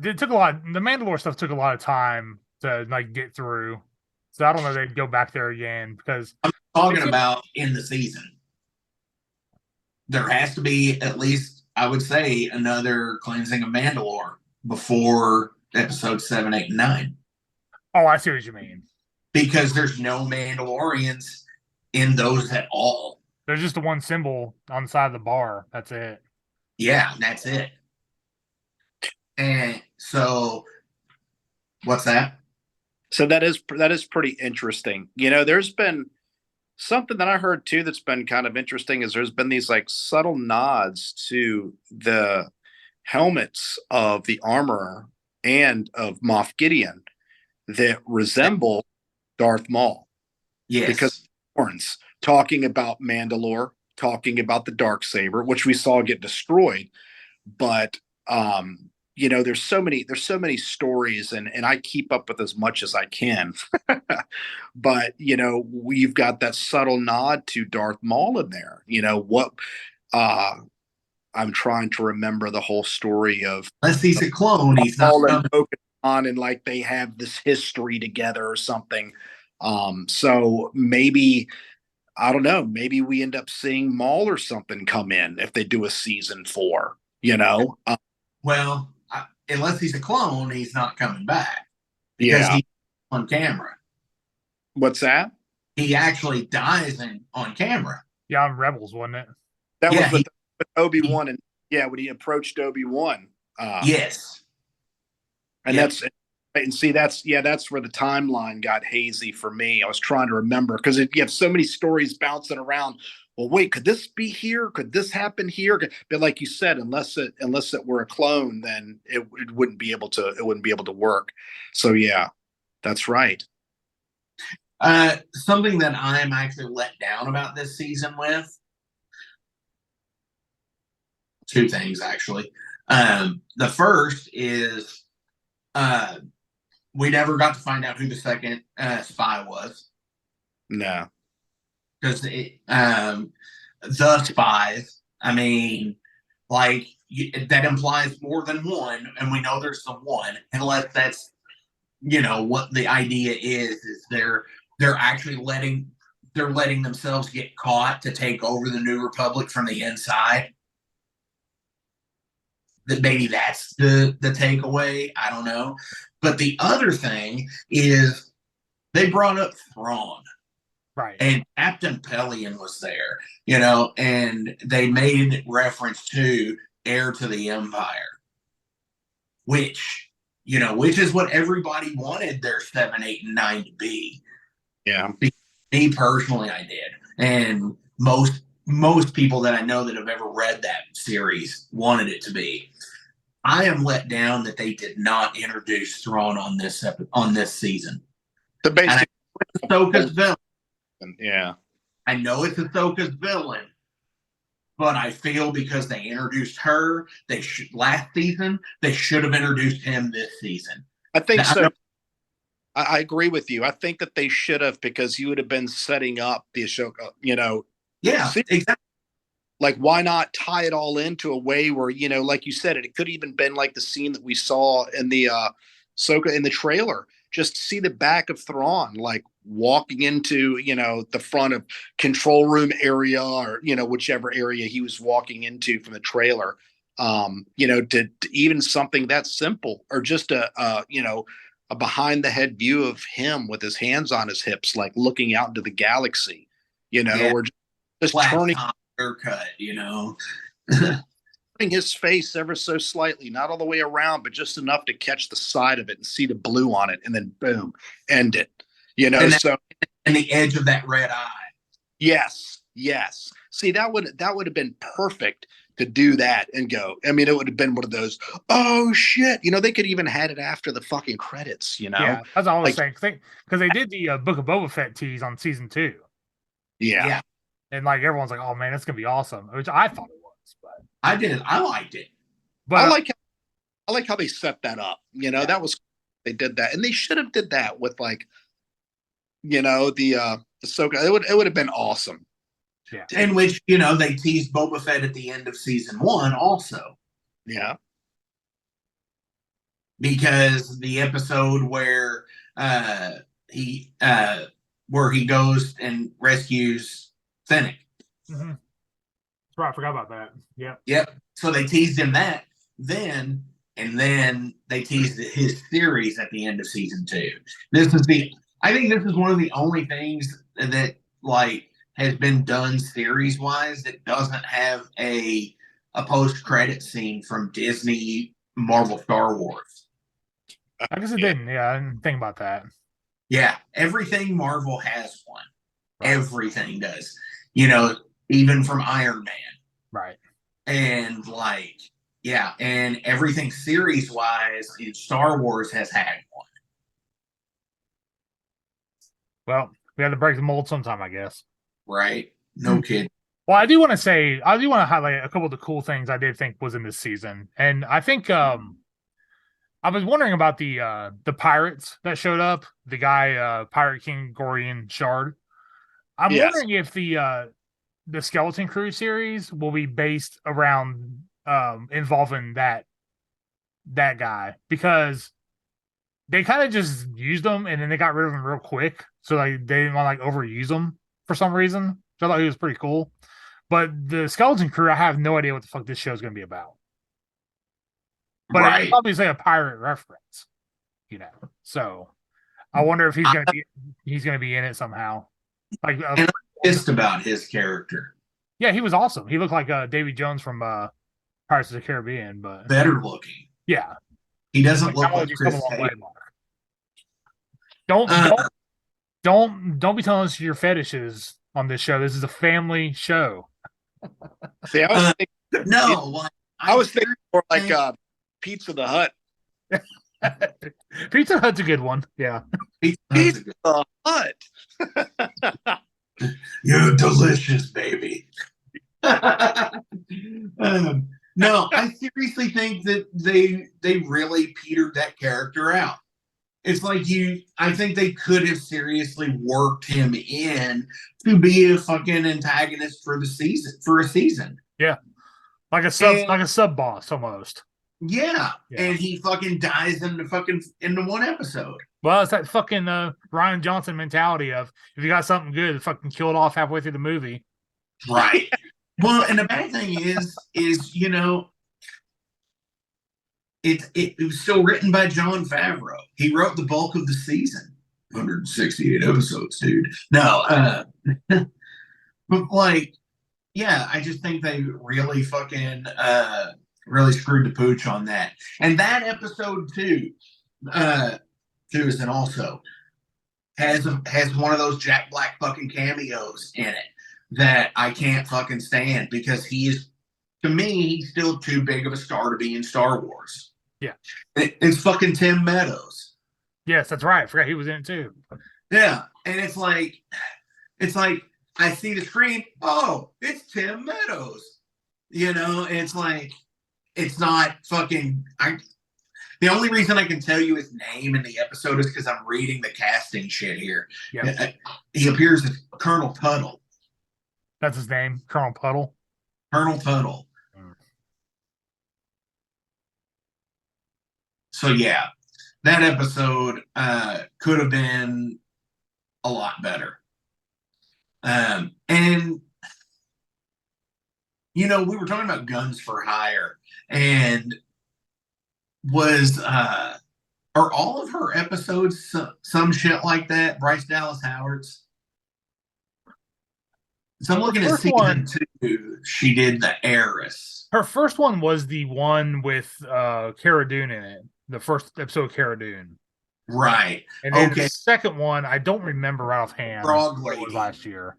It took a lot. The Mandalore stuff took a lot of time to like get through, so I don't know they'd go back there again because I'm talking about in the season. There has to be at least, I would say, another cleansing of Mandalore before episode 7, 8, and 9. Oh, I see what you mean. Because there's no Mandalorians in those at all. There's just the one symbol on the side of the bar. That's it. Yeah, that's it. And so, what's that? So that is pretty interesting. There's been something that I heard too that's been kind of interesting, is there's been these like subtle nods to the helmets of the armorer and of Moff Gideon that resemble Darth Maul. Yes. Because horns, talking about Mandalore, talking about the Darksaber, which we saw get destroyed. But there's so many stories, and I keep up with as much as I can. But we've got that subtle nod to Darth Maul in there. I'm trying to remember the whole story of, unless he's a clone, he's not on, and like they have this history together or something. So maybe, I don't know, maybe we end up seeing Maul or something come in if they do a season 4. Well, unless he's a clone, he's not coming back because he's on camera. What's that? He actually dies on camera. Yeah, on Rebels, wasn't it? That was with Obi-Wan, and when he approached Obi-Wan. Yes. And that's where the timeline got hazy for me. I was trying to remember because you have so many stories bouncing around. Well, wait, could this be here? Could this happen here? But like you said, unless it were a clone, then it wouldn't be able to work. So yeah, that's right. Something that I'm actually let down about this season with, 2 things actually. The first is we never got to find out who the second spy was. No. Because the spies, I mean, like that implies more than one, and we know there's the one, unless that's what the idea is they're actually letting themselves get caught to take over the New Republic from the inside. That maybe that's the takeaway. I don't know. But the other thing is they brought up Thrawn. Right. And Captain Pelion was there, and they made reference to heir to the Empire, which is what everybody wanted their 7, 8, and 9 to be. Yeah. Me personally, I did. And most people that I know that have ever read that series wanted it to be. I am let down that they did not introduce Thrawn on this season. The basic Ahsoka's villain. Yeah. I know it's Ahsoka's villain, But I feel because they introduced her, last season, they should have introduced him this season. I think so. I agree with you. I think that they should have, because you would have been setting up the Ashoka, Yeah, exactly. Like, why not tie it all into a way where, like you said, it could even been like the scene that we saw in the Ahsoka in the trailer. Just see the back of Thrawn, like walking into, the front of control room area, or, whichever area he was walking into from the trailer. To even something that simple, or just a behind the head view of him with his hands on his hips, like looking out into the galaxy, or just turning haircut, turning his face ever so slightly, not all the way around, but just enough to catch the side of it and see the blue on it, and then boom, end it. And the edge of that red eye. Yes. See, that would have been perfect to do that and go. I mean, it would have been one of those, oh shit, they could even had it after the fucking credits, Yeah, that's all I was saying. Because they did the Book of Boba Fett tease on season 2. Yeah. And like everyone's like, oh man, that's gonna be awesome, which I thought it was, but I liked it. But I like how they set that up. That was, they did that, and they should have did that with like, the Ahsoka. It would have been awesome. Yeah. In which, they teased Boba Fett at the end of season 1 also. Yeah. Because the episode where he goes and rescues Fennec. Mm-hmm. That's right, I forgot about that. Yeah. Yep. So they teased him that then, and then they teased his theories at the end of season 2. I think this is one of the only things that like has been done series wise that doesn't have a post credit scene from Disney, Marvel, Star Wars. I guess it didn't. Yeah, I didn't think about that. Yeah, everything Marvel has one. Right. Everything does. Even from Iron Man. Right. And and everything series wise in Star Wars has had one. Well, we had to break the mold sometime, I guess. Right. No kidding. Well, I do want to highlight a couple of the cool things I did think was in this season. And I think I was wondering about the pirates that showed up, the guy Pirate King Gorian Shard. I'm wondering if the Skeleton Crew series will be based around involving that guy, because they kind of just used them and then they got rid of him real quick. So like they didn't want to like overuse him for some reason. So I thought he was pretty cool. But the Skeleton Crew, I have no idea what the fuck this show is going to be about. But it's obviously a pirate reference, So I wonder if he's going to be in it somehow. Like and I'm pissed about his character. Yeah, he was awesome. He looked like Davy Jones from Pirates of the Caribbean, but better looking. Yeah, he doesn't look like Chris. Don't be telling us your fetishes on this show. This is a family show. See, I was thinking more like Pizza the Hut. Pizza Hut's a good one. Yeah. Pizza the Hut. You're delicious, baby. No, I seriously think that they really petered that character out. It's like I think they could have seriously worked him in to be a fucking antagonist for a season. Yeah. Like a sub boss almost. Yeah. And he fucking dies into one episode. Well, it's that fucking Ryan Johnson mentality of if you got something good, fucking kill it off halfway through the movie. Right. Well, and the bad thing is it was still written by Jon Favreau. He wrote the bulk of the season. 168 episodes, dude. No, but like, yeah, I just think they really fucking really screwed the pooch on that. And that episode too, Susan also has one of those Jack Black fucking cameos in it that I can't fucking stand, because to me, he's still too big of a star to be in Star Wars. Yeah. It's fucking Tim Meadows. Yes, that's right. I forgot he was in it too. Yeah. And it's like I see the screen. Oh, it's Tim Meadows. You know, it's like, it's not fucking. The only reason I can tell you his name in the episode is because I'm reading the casting shit here. Yeah, He appears as Colonel Tuttle. that's his name, Colonel Puddle. Colonel Tuttle. Mm. So yeah, that episode could have been a lot better. And you know, we were talking about Guns for Hire, and was are all of her episodes some shit like that? Bryce Dallas Howard's. So I'm looking at season 2. She did The Heiress. Her first one was the one with Cara Dune in it. The first episode of Cara Dune. Right. And then the second one, I don't remember right offhand. Frog Lady. It was last year.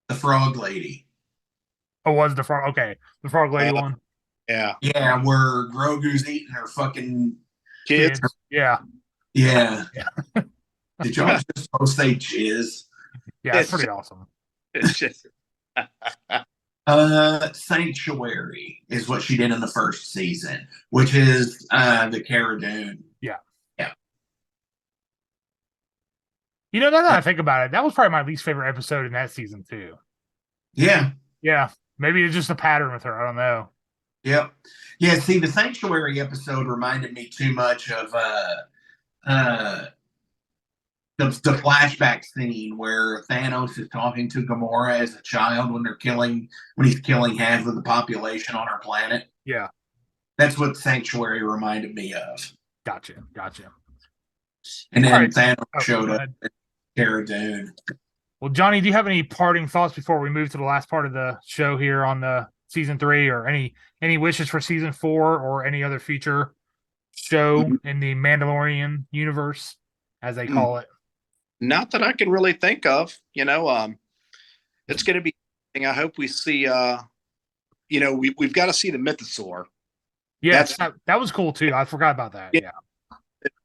The Frog Lady. Oh, was the Frog? Okay. The Frog Lady one? Yeah. Yeah, where Grogu's eating her fucking kids. Yeah. Yeah. Did y'all just supposed to say jizz? Yeah, it's pretty awesome. It's just Sanctuary is what she did in the first season, which is the Cara Dune. Yeah. Yeah. You know, now that I think about it, that was probably my least favorite episode in that season too. Yeah. Yeah. Maybe it's just a pattern with her. I don't know. Yep. Yeah, see, the Sanctuary episode reminded me too much of the flashback scene where Thanos is talking to Gamora as a child when he's killing half of the population on our planet. Yeah. That's what Sanctuary reminded me of. Gotcha. And then right. Thanos showed up at Cara Dune. Well, Johnny, do you have any parting thoughts before we move to the last part of the show here on the season 3, or any wishes for season 4 or any other future show in the Mandalorian universe, as they call it? Not that I can really think of. You know, it's going to be. I hope we see. You know, we've got to see the Mythosaur. Yes, that was cool too. I forgot about that. Yeah.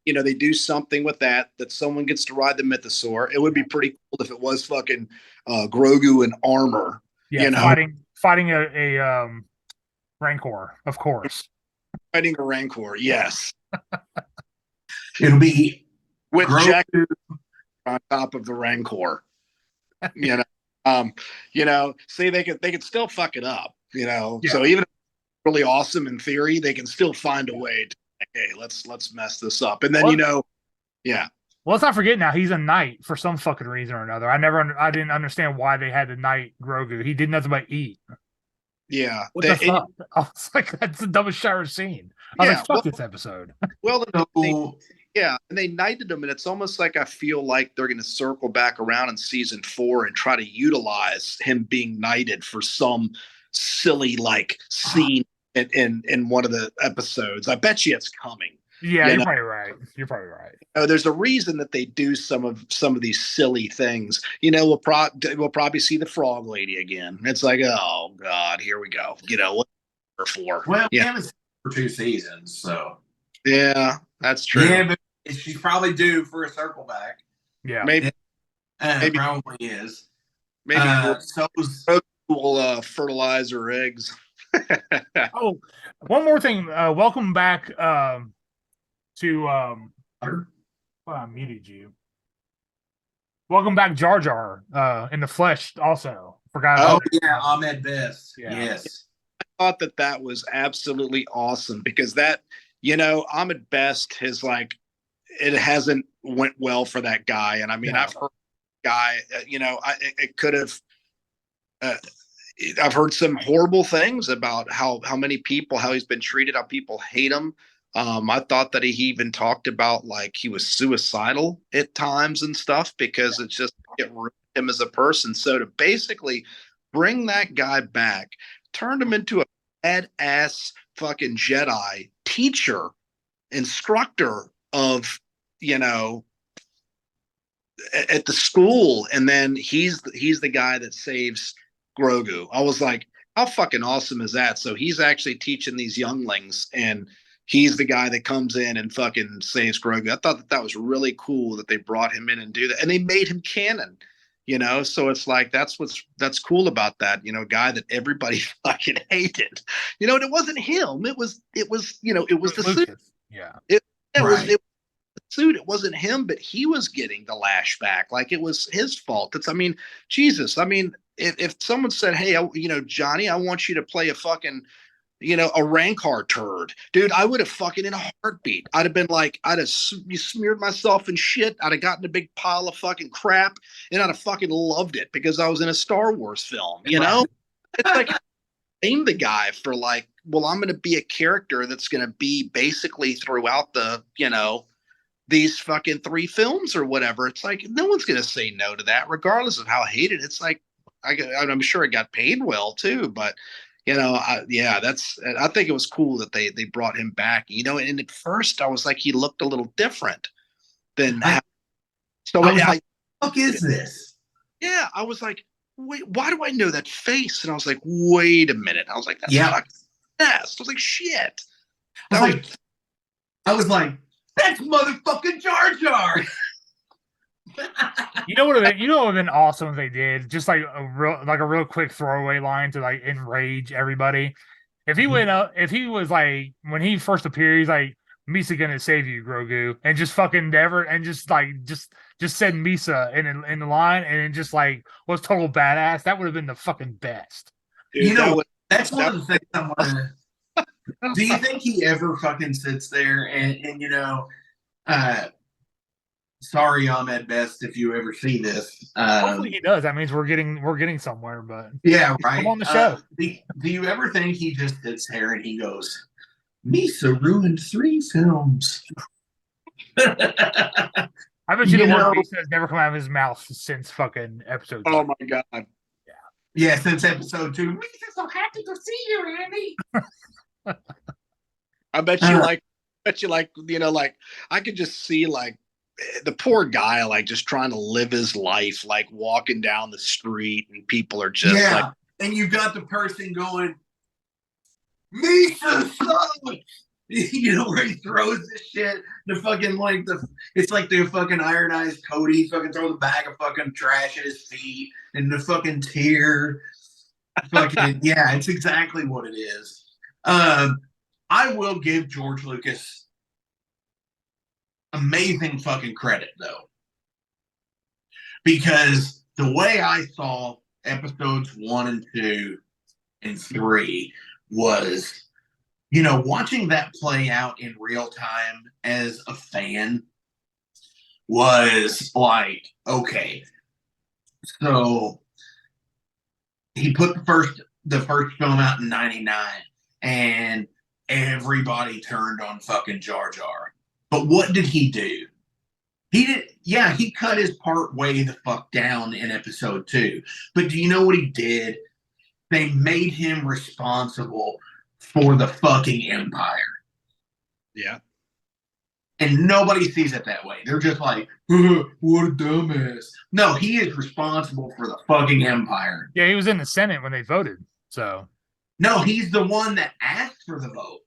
You know, they do something with that someone gets to ride the Mythosaur. It would be pretty cool if it was fucking Grogu in armor. Yeah, you know, fighting a Rancor, of course. Fighting a Rancor, yes. It'll be with Jack on top of the Rancor. You know, see, they could still fuck it up. You know, so even if it's really awesome in theory, they can still find a way to. Hey, let's mess this up, and then Well, let's not forget now he's a knight for some fucking reason or another. I didn't understand why they had to knight Grogu. He did nothing but eat. Yeah, what the fuck? I was like, that's the dumbest shit I've ever seen. I was like, fuck this episode. Well, and they knighted him, and it's almost like I feel like they're going to circle back around in season 4 and try to utilize him being knighted for some silly like scene. In one of the episods. I bet you it's coming. Yeah, you're probably right. You're probably right. There's a reason that they do some of these silly things. You know, we'll probably see the Frog Lady again. It's like, oh God, here we go. You know what for? Well, we haven't seen her for 2 seasons, so yeah, that's true. Yeah, but she's probably due for a circle back. Yeah, maybe probably is. Maybe we'll fertilize her eggs. Oh, one more thing. Welcome back to well, I muted you. Welcome back, Jar Jar, in the flesh also. Forgot about yeah, Ahmed Best. Yeah. Yes. I thought that was absolutely awesome because that, you know, Ahmed Best has like it hasn't went well for that guy. And I mean, I've heard guy, you know, it could have I've heard some horrible things about how he's been treated, how people hate him. I thought that he even talked about like he was suicidal at times and stuff because it's just it ruined him as a person. So to basically bring that guy back, turned him into a badass fucking Jedi teacher, instructor of, you know, at the school, and then he's the guy that saves Grogu. I was like, how fucking awesome is that? So he's actually teaching these younglings, and he's the guy that comes in and fucking saves Grogu. I thought that was really cool that they brought him in and do that, and they made him canon. You know, so it's like that's cool about that. You know, a guy that everybody fucking hated. You know, and it wasn't him. It was you know, it was the suit. Lucas. Yeah. It was Right. the suit. It wasn't him, but he was getting the lashback. Like it was his fault. It's I mean, Jesus. I mean, if someone said, "Hey, you know, Johnny, I want you to play a fucking you know, a Rancor turd, dude, I would have fucking in a heartbeat. I'd have been like, I'd have smeared myself in shit. I'd have gotten a big pile of fucking crap, and I'd have fucking loved it because I was in a Star Wars film. You know, it's like blame the guy for like, well, I'm going to be a character that's going to be basically throughout the, you know, these fucking 3 films or whatever. It's like no one's going to say no to that, regardless of how hated. It's like I'm sure it got paid well too, but you know, yeah, I think it was cool that they brought him back. You know, and at first I was like, he looked a little different than. So I was like, "What the fuck is this?" Yeah, I was like, wait, why do I know that face? And I was like, wait a minute. I was like, that's fucking yes. I was like, shit. I was like, that's motherfucking Jar Jar. You know what would have been awesome if they did just like a real quick throwaway line to like enrage everybody. If he went up, if he was like when he first appeared, he's like Misa gonna save you, Grogu, and just fucking never and just said Misa in the line and it just like was total badass. That would have been the fucking best. Dude, you know, that's one of the things I want to. Do you think he ever fucking sits there and you know, sorry, Ahmed Best, if you ever see this. Hopefully he does. That means we're getting somewhere. But yeah, right. Come on the show. Do you ever think he just sits there and he goes, "Misa ruined 3 films"? I bet you the word Misa has never come out of his mouth since fucking episode 2. Oh my god. Yeah, since episode 2. Misa's so happy to see you, Andy. I bet you like, you know, like I could just see like the poor guy like just trying to live his life, like walking down the street and people are just like, and you've got the person going, Misa son! You know, where he throws this shit, the fucking like it's like the fucking ironized Cody fucking throw the bag of fucking trash at his feet and the fucking tear. Fucking yeah, it's exactly what it is. I will give George Lucas amazing fucking credit though, because the way I saw episodes 1 and 2 and 3 was, you know, watching that play out in real time as a fan was like, okay, so he put the first film out in 99 and everybody turned on fucking Jar Jar. But what did he do? He cut his part way the fuck down in episode 2. But do you know what he did? They made him responsible for the fucking Empire. yeah. And nobody sees it that way. They're just like, what a dumbass. No, he is responsible for the fucking Empire. Yeah, he was in the Senate when they voted. So no, he's the one that asked for the vote.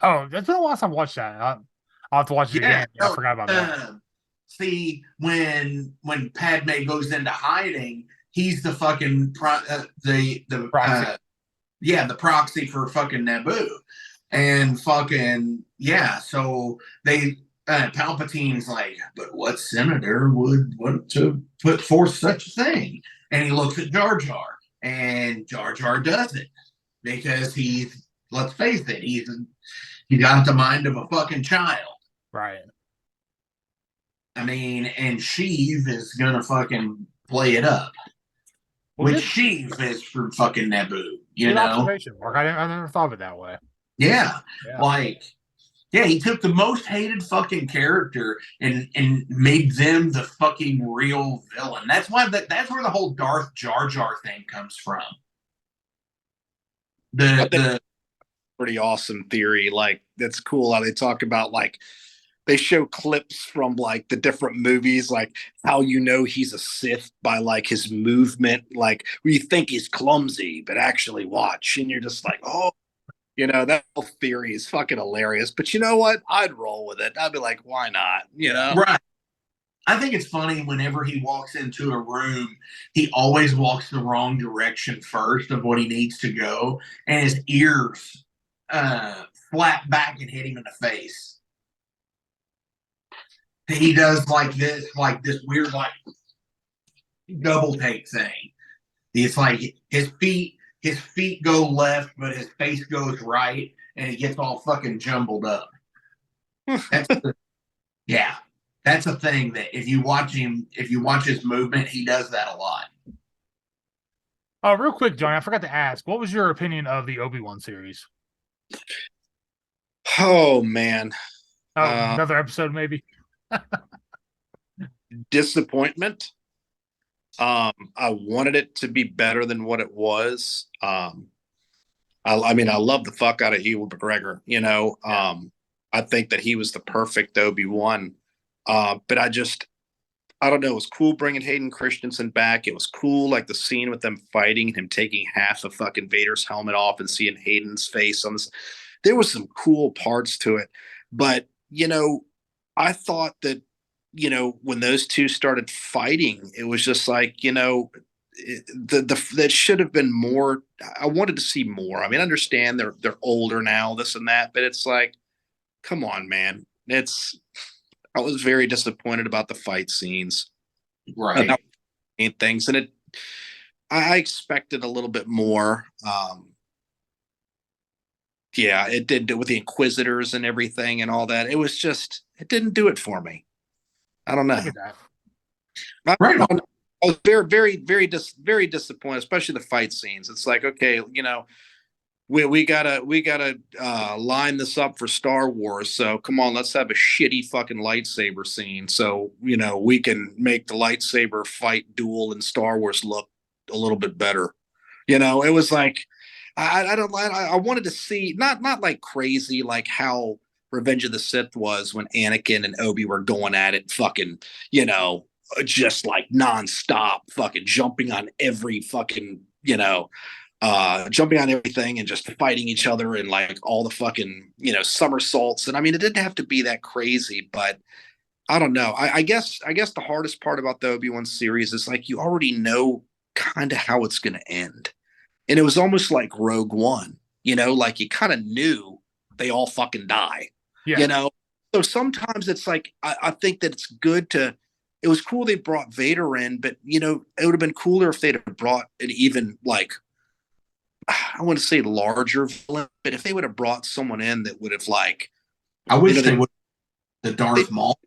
Oh, that's been the last time I watched that. I'll have to watch it again. I forgot about that. See, when Padme goes into hiding, he's the fucking the proxy. The proxy for fucking Naboo. And fucking so they Palpatine's like, but what senator would want to put forth such a thing? And he looks at Jar Jar, and Jar Jar does it because he's, let's face it, he got the mind of a fucking child. Right. I mean, and Sheev is gonna fucking play it up. Which Sheev is for fucking Naboo, you know? Observation, Mark. I never thought of it that way. Yeah. He took the most hated fucking character and made them the fucking real villain. That's why that's where the whole Darth Jar Jar thing comes from. The pretty awesome theory. Like, that's cool how they talk about, like, they show clips from like the different movies, like how you know he's a Sith by like his movement, like we think he's clumsy, but actually watch, and you're just like, oh, you know, that whole theory is fucking hilarious. But you know what? I'd roll with it. I'd be like, why not? You know, right? I think it's funny whenever he walks into a room, he always walks the wrong direction first of what he needs to go, and his ears flap back and hit him in the face. He does like this weird like double take thing. It's like his feet go left, but his face goes right, and he gets all fucking jumbled up. Yeah. That's a thing that if you watch his movement, he does that a lot. Real quick, Johnny, I forgot to ask, what was your opinion of the Obi-Wan series? Oh man. Another episode, maybe. Disappointment. I wanted it to be better than what it was. I mean, I love the fuck out of Ewan McGregor, you know. I think that he was the perfect Obi-Wan. But I don't know. It was cool bringing Hayden Christensen back. It was cool, like the scene with them fighting and him taking half of fucking Vader's helmet off and seeing Hayden's face on this. There was some cool parts to it. But, you know, I thought that, you know, when those two started fighting, it was just like, you know, that should have been more. I wanted to see more. I mean, I understand they're older now, this and that, but it's like, come on, man. I was very disappointed about the fight scenes, right? And things, and I expected a little bit more. Yeah, it did with the Inquisitors and everything and all that. It was just, it didn't do it for me. I don't know. Look at that. Right on. I was very disappointed, especially the fight scenes. It's like, okay, you know, we gotta line this up for Star Wars. So come on, let's have a shitty fucking lightsaber scene. So, you know, we can make the lightsaber fight duel in Star Wars look a little bit better. You know, it was like, I wanted to see not like crazy, like how Revenge of the Sith was when Anakin and Obi were going at it, fucking, you know, just like nonstop fucking jumping on every fucking, you know, jumping on everything and just fighting each other and like all the fucking, you know, somersaults. And I mean, it didn't have to be that crazy, but I don't know. I guess the hardest part about the Obi-Wan series is like, you already know kind of how it's going to end. And it was almost like Rogue One, you know, like you kind of knew they all fucking die, you know? So sometimes it's like, I think that it's good to, it was cool they brought Vader in, but you know, it would have been cooler if they'd have brought an even like, I want to say larger villain, but if they would have brought someone in that would have like, I wish they would, the Darth Maul.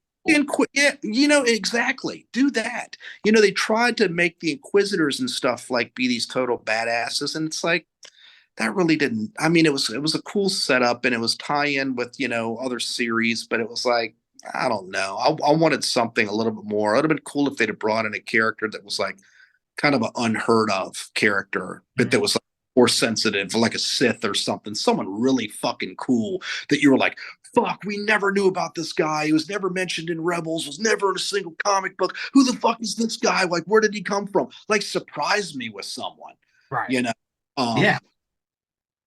Yeah, you know, exactly. Do that. You know, they tried to make the Inquisitors and stuff like be these total badasses, and it's like that really didn't. I mean, it was a cool setup, and it was tie in with, you know, other series, but it was like, I don't know. I wanted something a little bit more. It would have been cool if they'd have brought in a character that was like kind of an unheard of character, but that was like more sensitive, like a Sith or something, someone really fucking cool that you were like, fuck, we never knew about this guy. He was never mentioned in Rebels, was never in a single comic book. Who the fuck is this guy? Like, where did he come from? Like, surprise me with someone, right? You know? Yeah.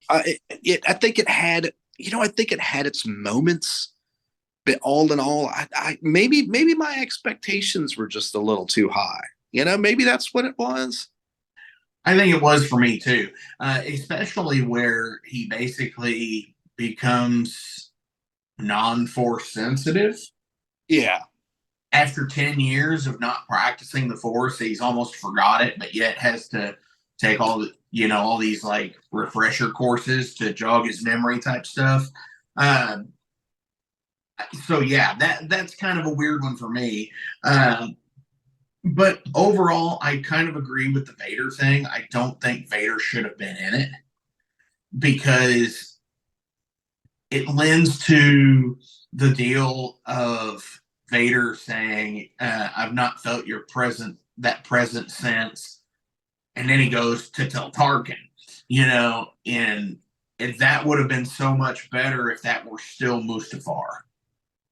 I think it had, you know, I think it had its moments, but all in all, I maybe my expectations were just a little too high. You know, maybe that's what it was. I think it was for me too, especially where he basically becomes non-force sensitive. Yeah. After 10 years of not practicing the force, he's almost forgot it, but yet has to take all the, you know, all these like refresher courses to jog his memory type stuff. So yeah, that's kind of a weird one for me. But overall, I kind of agree with the Vader thing. I don't think Vader should have been in it because it lends to the deal of Vader saying, I've not felt your present sense. And then he goes to tell Tarkin, you know, and that would have been so much better if that were still Mustafar.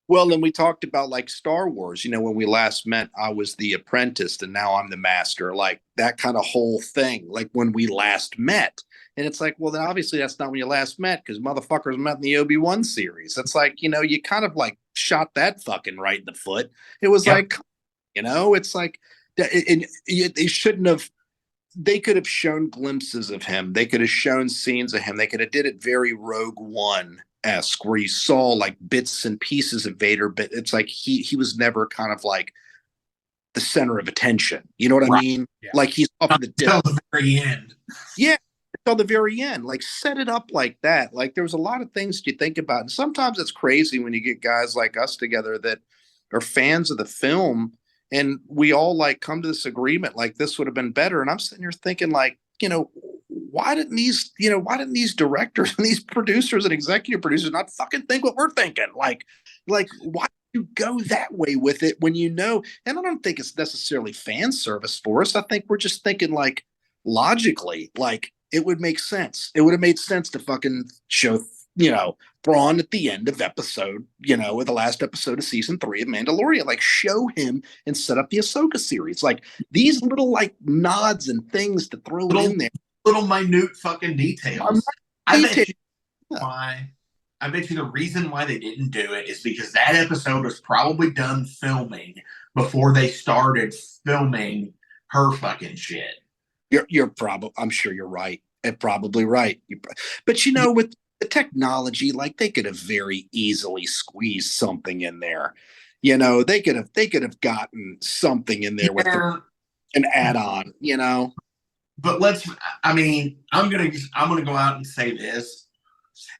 Well, then we talked about like Star Wars, you know, when we last met, I was the apprentice and now I'm the master, like that kind of whole thing, like when we last met. And it's like, well, then obviously that's not when you last met because motherfuckers met in the Obi-Wan series. It's like, you know, you kind of like shot that fucking right in the foot. It was like, You know, it's like they shouldn't have. They could have shown glimpses of him. They could have shown scenes of him. They could have did it very Rogue One-esque, where you saw like bits and pieces of Vader, but it's like he was never kind of like the center of attention. You know what I mean? Yeah. Like he's off in the Until the very end. Yeah, until the very end. Like set it up like that. Like there was a lot of things to think about, and sometimes it's crazy when you get guys like us together that are fans of the film, and we all like come to this agreement like this would have been better. And I'm sitting here thinking like, why didn't these directors and these producers and executive producers not fucking think what we're thinking? Like why do you go that way with it when you know? And I don't think it's necessarily fan service for us. I think we're just thinking like logically, like it would make sense. It would have made sense to fucking show, Thrawn at the end of episode, with the last episode of season 3 of Mandalorian, like show him and set up the Ahsoka series. Like these little like nods and things to throw in there. Little minute fucking details. I bet you the reason why they didn't do it is because that episode was probably done filming before they started filming her fucking shit. I'm sure you're right. And probably right. But with the technology, like they could have very easily squeezed something in there. They could have gotten something in there with an add-on, But I'm gonna go out and say this.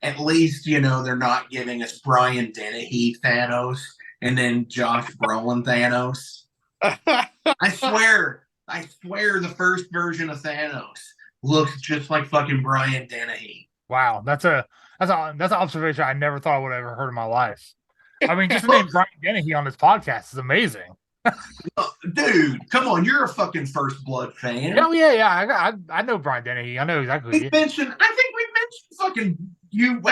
At least, they're not giving us Brian Dennehy Thanos and then Josh Brolin Thanos. I swear the first version of Thanos looks just like fucking Brian Dennehy. Wow, that's an observation I never thought I would have ever heard in my life. I mean, just the name Brian Dennehy on this podcast is amazing. Dude, come on, you're a fucking First Blood fan. Oh yeah. I know Brian Dennehy. I know exactly. I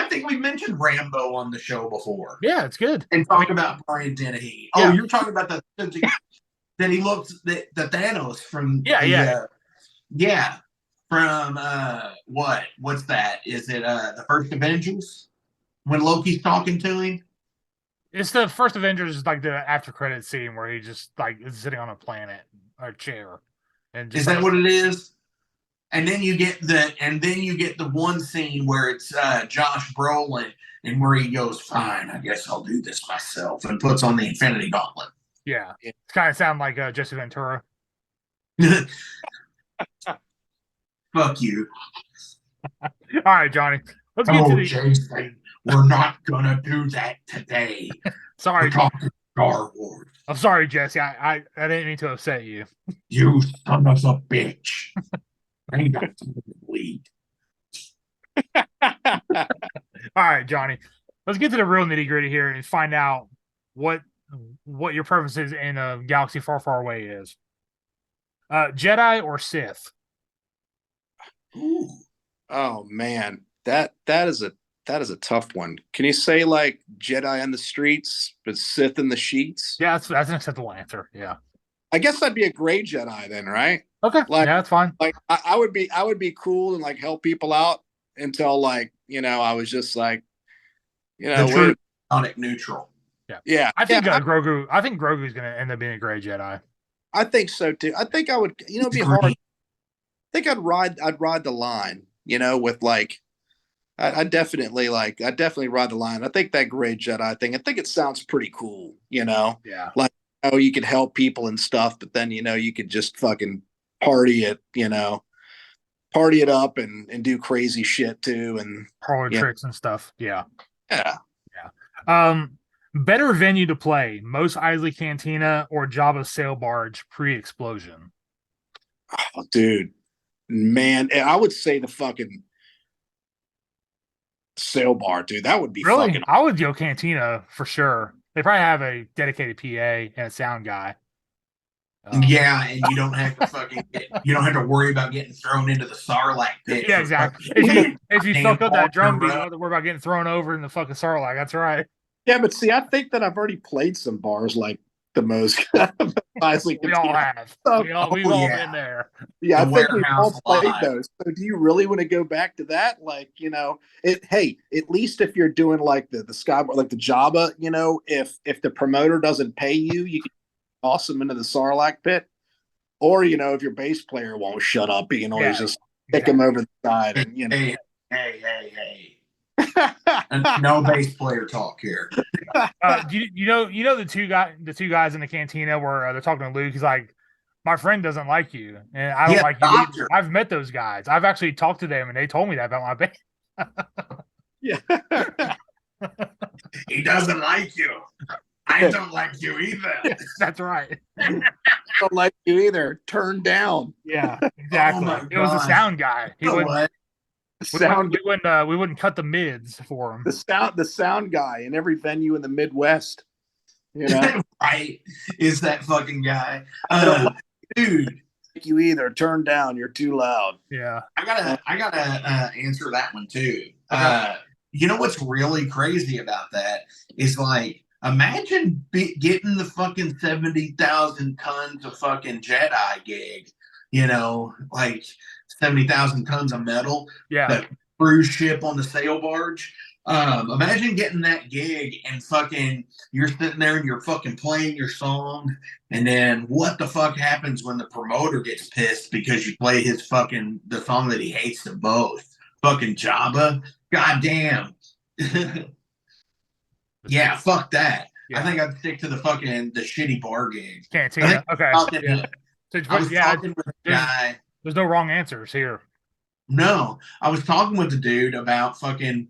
think we mentioned Rambo on the show before. Yeah, it's good. And talking about Brian Dennehy. Yeah. Oh, you're talking about that he looks the Thanos from from what's that? Is it the first Avengers when Loki's talking to him? It's the first Avengers, like the after credit scene where he just like is sitting on a planet or chair. And just, is that what it is? And then you get the one scene where it's Josh Brolin and where he goes, "Fine, I guess I'll do this myself," and puts on the Infinity Gauntlet. Yeah, it kind of sound like Jesse Ventura. Fuck you. All right, Johnny. Let's get to the. Jason, we're not gonna do that today. Sorry, we're talking Star Wars. I'm sorry, Jesse. I didn't mean to upset you. You son of a bitch. I ain't got to bleed. All right, Johnny. Let's get to the real nitty gritty here and find out what your preference is in a galaxy far, far away is. Jedi or Sith? Ooh. Oh man, that is a tough one. Can you say like Jedi on the streets, but Sith in the sheets? Yeah, that's an acceptable answer. Yeah, I guess I'd be a gray Jedi then, right? Okay, like, yeah, that's fine. Like I would be cool and like help people out until like I was just like the true sonic neutral. Yeah. I think Grogu. I think Grogu's going to end up being a gray Jedi. I think so too. I think I would. It'd be hard. I think I'd ride the line. With like, I'd definitely ride the line. I think that gray Jedi thing. I think it sounds pretty cool. Yeah. Like you could help people and stuff, but then you could just fucking party it. Party it up and do crazy shit too, and parlor tricks and stuff. Yeah. Yeah. Better venue to play: Mos Eisley Cantina or Jabba's sail barge pre-explosion? Oh, dude, man, I would say the fucking sail bar, dude. That would be really. Fucking... I would go Cantina for sure. They probably have a dedicated PA and a sound guy. Yeah, and you don't have to worry about getting thrown into the Sarlacc pit. Yeah, exactly. If you fuck up that drum beat, you don't have to worry about getting thrown over in the fucking Sarlacc. That's right. Yeah, but see, I think that I've already played some bars like the most. We all have. We've all been there. Yeah, I think we've all played those. So do you really want to go back to that? Like, hey, at least if you're doing like the sky, like the Jabba, if the promoter doesn't pay you, you can toss them into the Sarlacc pit. Or, if your bass player won't shut up, you can always just kick him over the side. And, Hey. No bass player talk here. Do you know the two guys in the cantina where they're talking to Luke? He's like, my friend doesn't like you, and I don't like you either. I've met those guys. I've actually talked to them, and they told me that about my band. Yeah. He doesn't like you. I don't like you either. That's right. Don't like you either. Turn down. Yeah, exactly. It was the sound guy. He wouldn't. We wouldn't cut the mids for him. The sound guy in every venue in the Midwest. Right? Is that fucking guy? Dude, like you either. Turn down. You're too loud. Yeah. I gotta answer that one too. Okay. You know what's really crazy about that is like, imagine getting the fucking 70,000 tons of fucking Jedi gig, like 70,000 tons of metal. Yeah. The cruise ship on the sail barge. Imagine getting that gig and fucking you're sitting there and you're fucking playing your song, and then what the fuck happens when the promoter gets pissed because you play the song that he hates the most? Fucking Jabba. God damn. Yeah, fuck that. Yeah. I think I'd stick to the shitty bar gig. Cantina. Okay. I was talking with a guy. There's no wrong answers here. No, I was talking with the dude about fucking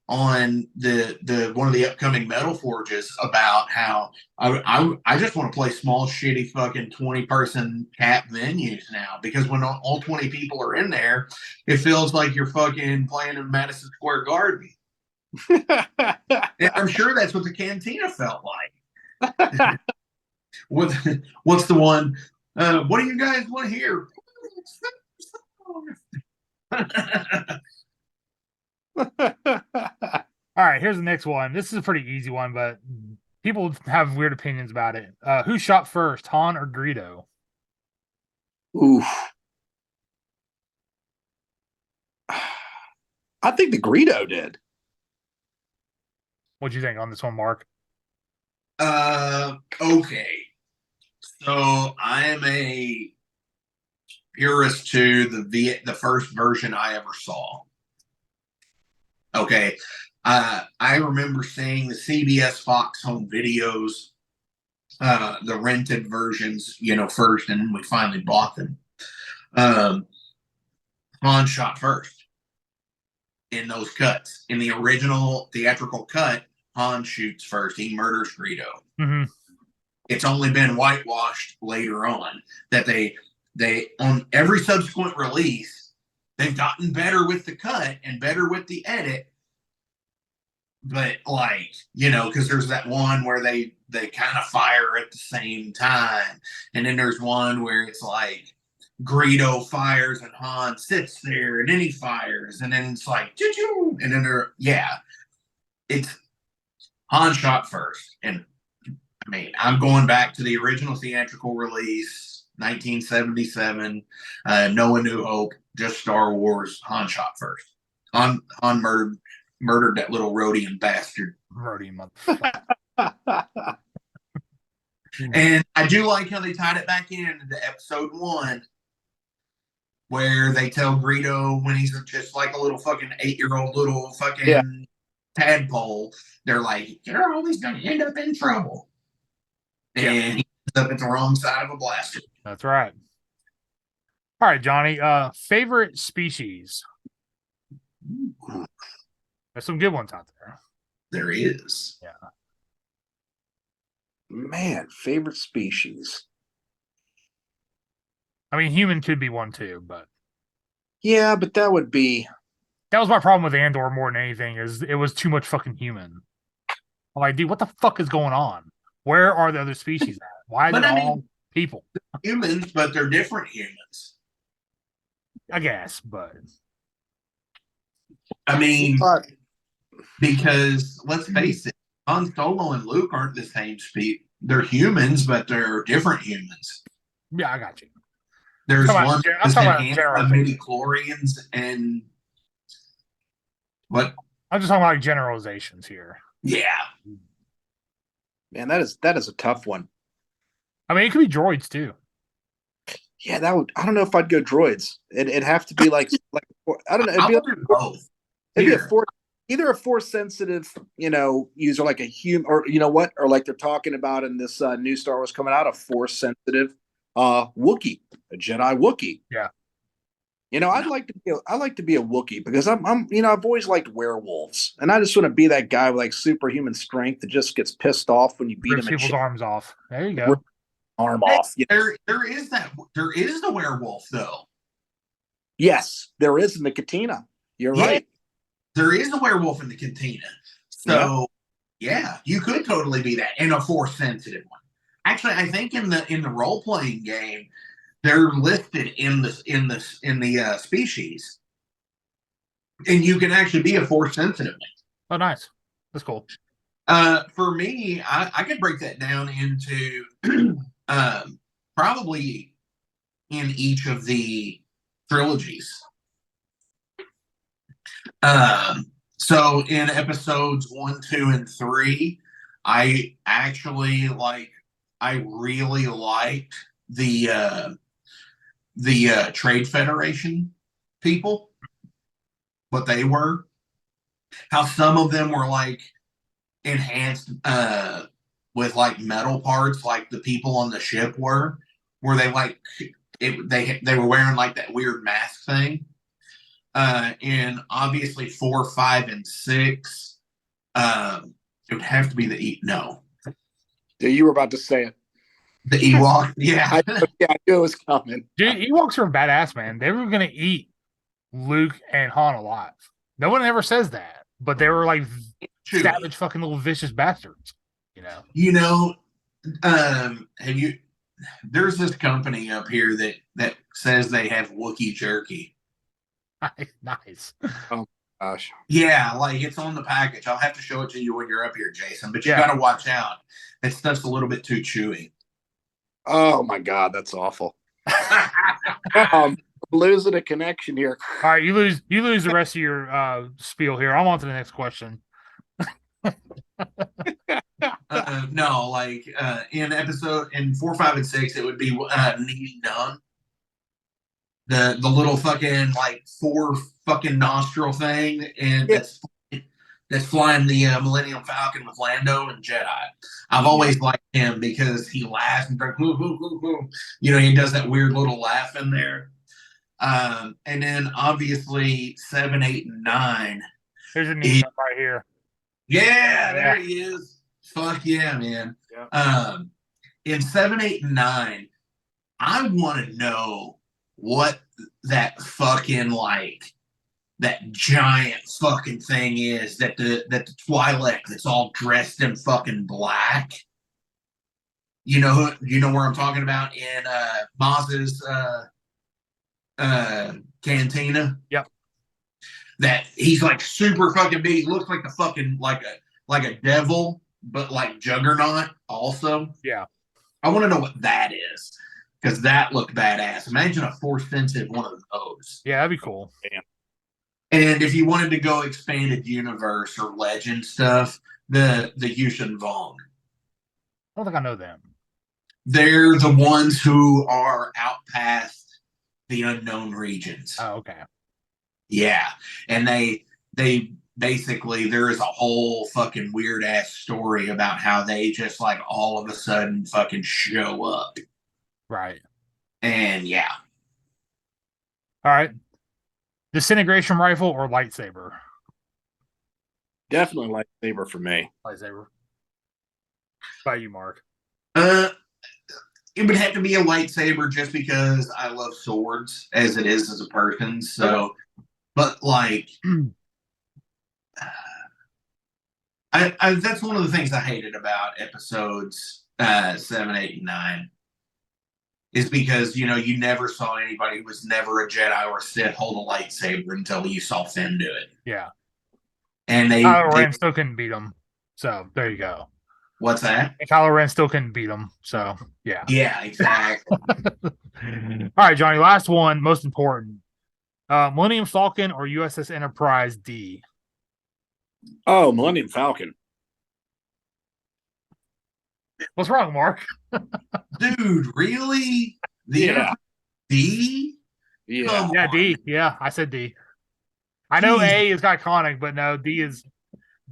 on the one of the upcoming Metal Forges about how I just want to play small shitty fucking 20-person cap venues now, because when all 20 people are in there, it feels like you're fucking playing in Madison Square Garden. And I'm sure that's what the cantina felt like. What's the one? What do you guys want to hear? All right, here's the next one. This is a pretty easy one, but people have weird opinions about it. Who shot first, Han or Greedo? Oof. I think the Greedo did. What'd you think on this one, Mark? Okay. So I am a purist to the first version I ever saw. Okay. I remember seeing the CBS Fox home videos, the rented versions, first, and then we finally bought them. Han shot first in those cuts. In the original theatrical cut, Han shoots first. He murders Greedo. Mm-hmm. It's only been whitewashed later on that they on every subsequent release, they've gotten better with the cut and better with the edit. But because there's that one where they kind of fire at the same time, and then there's one where it's like Greedo fires and Han sits there, and then he fires, and then it's like choo-choo, and then it's Han shot first. And I mean, I'm going back to the original theatrical release, 1977, No A New Hope, just Star Wars. Han shot first. Han murdered that little Rhodian bastard. Rhodian motherfucker. And I do like how they tied it back into episode 1, where they tell Greedo when he's just like a little fucking 8-year-old little fucking tadpole, they're like, you're always going to end up in trouble. And he ends up at the wrong side of a blaster. That's right. All right, Johnny. Favorite species? There's some good ones out there. There is. Yeah. Man, favorite species. I mean, human could be one too, but yeah, but that was my problem with Andor more than anything, is it was too much fucking human. I'm like, dude, what the fuck is going on? Where are the other species at? Why are they all people? Humans, but they're different humans. I guess, but I mean, because let's face it, Han Solo and Luke aren't the same species. They're humans, but they're different humans. Yeah, I got you. There's one that's enhanced midi-chlorians and what? I'm just talking about generalizations here. Yeah. Man, that is a tough one. I mean, it could be droids too. Yeah, that would. I don't know if I'd go droids. It'd have to be like I don't know. It'd I be would do both. it'd be a Here. force, either a force sensitive, user like a human, or or like they're talking about in this new Star Wars coming out, a force sensitive Wookiee, a Jedi Wookiee. Yeah. I'd like to be a Wookiee because I'm I've always liked werewolves, and I just want to be that guy with like superhuman strength that just gets pissed off when you beat Rips him and people's arms off. There you go. arm off. There is the werewolf though. Yes, there is in the Katina. You're right. There is a werewolf in the Cantina. So yeah, you could totally be that, and a force sensitive one. Actually, I think in the role playing game, they're listed in the species, and you can actually be a force sensitive. Oh, nice. That's cool. For me, I could break that down into probably in each of the trilogies. So in episodes 1, 2, and 3, I really liked the Trade Federation people, what they were, how some of them were like enhanced with like metal parts, like the people on the ship were, where they like they were wearing like that weird mask thing. And obviously 4, 5, and 6, it would have to be no. Yeah, you were about to say it. The Ewok, yeah. I knew it was coming. Dude, Ewoks are badass, man. They were gonna eat Luke and Han alive. No one ever says that, but they were like savage, fucking little vicious bastards. Have you? There's this company up here that says they have Wookiee jerky. Nice. Oh gosh. Yeah, like it's on the package. I'll have to show it to you when you're up here, Jason. But you gotta watch out. That stuff's a little bit too chewy. Oh my god, that's awful. I'm losing a connection here. All right, you lose the rest of your spiel here. I'm on to the next question. No, like in 4, 5, and 6, it would be needing none. The little fucking like 4 fucking nostril thing, and that's flying the Millennium Falcon with Lando and Jedi. I've always liked him because he laughs and like, hoo, hoo, hoo, hoo. He does that weird little laugh in there. And then obviously 7, 8, and 9. There's a neat right here. Yeah, there he is. Fuck yeah, man. Yeah. In 7, 8, and 9, I want to know what that fucking like that giant fucking thing is that the Twi'lek that's all dressed in fucking black. You know where I'm talking about in Maz's cantina? Yep. That he's like super fucking big. He looks like the fucking like a devil, but like Juggernaut also. Yeah. I want to know what that is, because that looked badass. Imagine a force sensitive one of those. Yeah, that'd be cool. Damn. And if you wanted to go expanded universe or legend stuff, the Yushin Vong. I don't think I know them. They're the ones who are out past the unknown regions. Oh, okay. Yeah. And they basically, there is a whole fucking weird ass story about how they just like all of a sudden fucking show up. Right. And yeah. All right. Disintegration rifle or lightsaber? Definitely lightsaber for me. Lightsaber. By you, Mark. It would have to be a lightsaber just because I love swords as it is as a person. So, but like, that's one of the things I hated about episodes 7, 8, and 9. Is because, you never saw anybody who was never a Jedi or a Sith hold a lightsaber until you saw Finn do it. Yeah. And Kylo Ren still couldn't beat him. So, there you go. What's that? And Kylo Ren still couldn't beat him. So, yeah. Yeah, exactly. All right, Johnny, last one, most important. Millennium Falcon or USS Enterprise D? Oh, Millennium Falcon. What's wrong, Mark? Dude, really? The Yeah. Enterprise D? Yeah. Come Yeah, on. D. Yeah, I said D. I know Jeez. A is iconic, but no, D is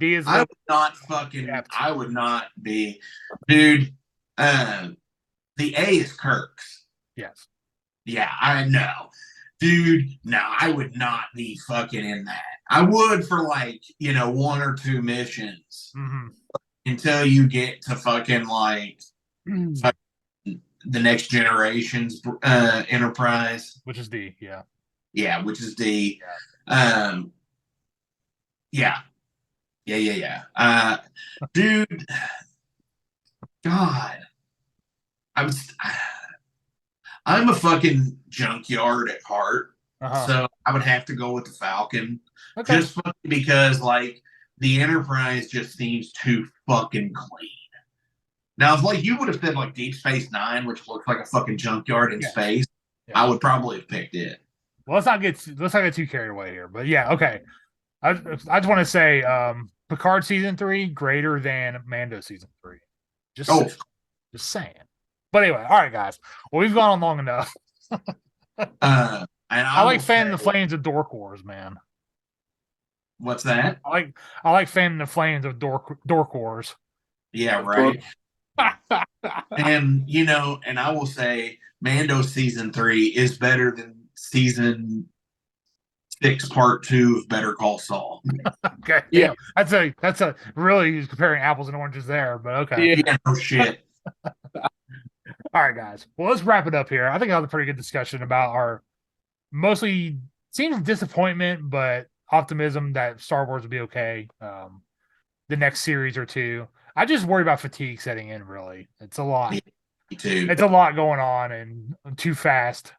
I the would not fucking. depth. I would not be, dude. The A is Kirk's. Yes. Yeah, I know, dude. No, I would not be fucking in that. I would for like 1 or 2 missions Mm-hmm. until you get to fucking like the next generation's Enterprise. Which is D. Yeah. Yeah, which is D. Yeah. Dude, God, I'm a fucking junkyard at heart, Uh-huh. so I would have to go with the Falcon, Okay. just because like the Enterprise just seems too fucking clean. Now, if like you would have said like Deep Space Nine, which looks like a fucking junkyard in space, I would probably have picked it. Well, let's not get too carried away here. But yeah, okay. I just want to say, Picard season 3 greater than Mando season 3. Just saying. But anyway, all right, guys. Well, we've gone on long enough. And I like fanning the flames of Dork Wars, man. What's that? I like fanning the flames of Dork Wars. Yeah, right. And and I will say Mando season 3 is better than season 6 part 2 of Better Call Saul. Okay. Yeah. That's a really comparing apples and oranges there, but okay. Yeah, no shit. All right, guys. Well, let's wrap it up here. I think I had a pretty good discussion about our mostly seems disappointment, but optimism that Star Wars will be okay. The next series or two. I just worry about fatigue setting in, really. It's a lot. Me too. It's a lot going on and too fast.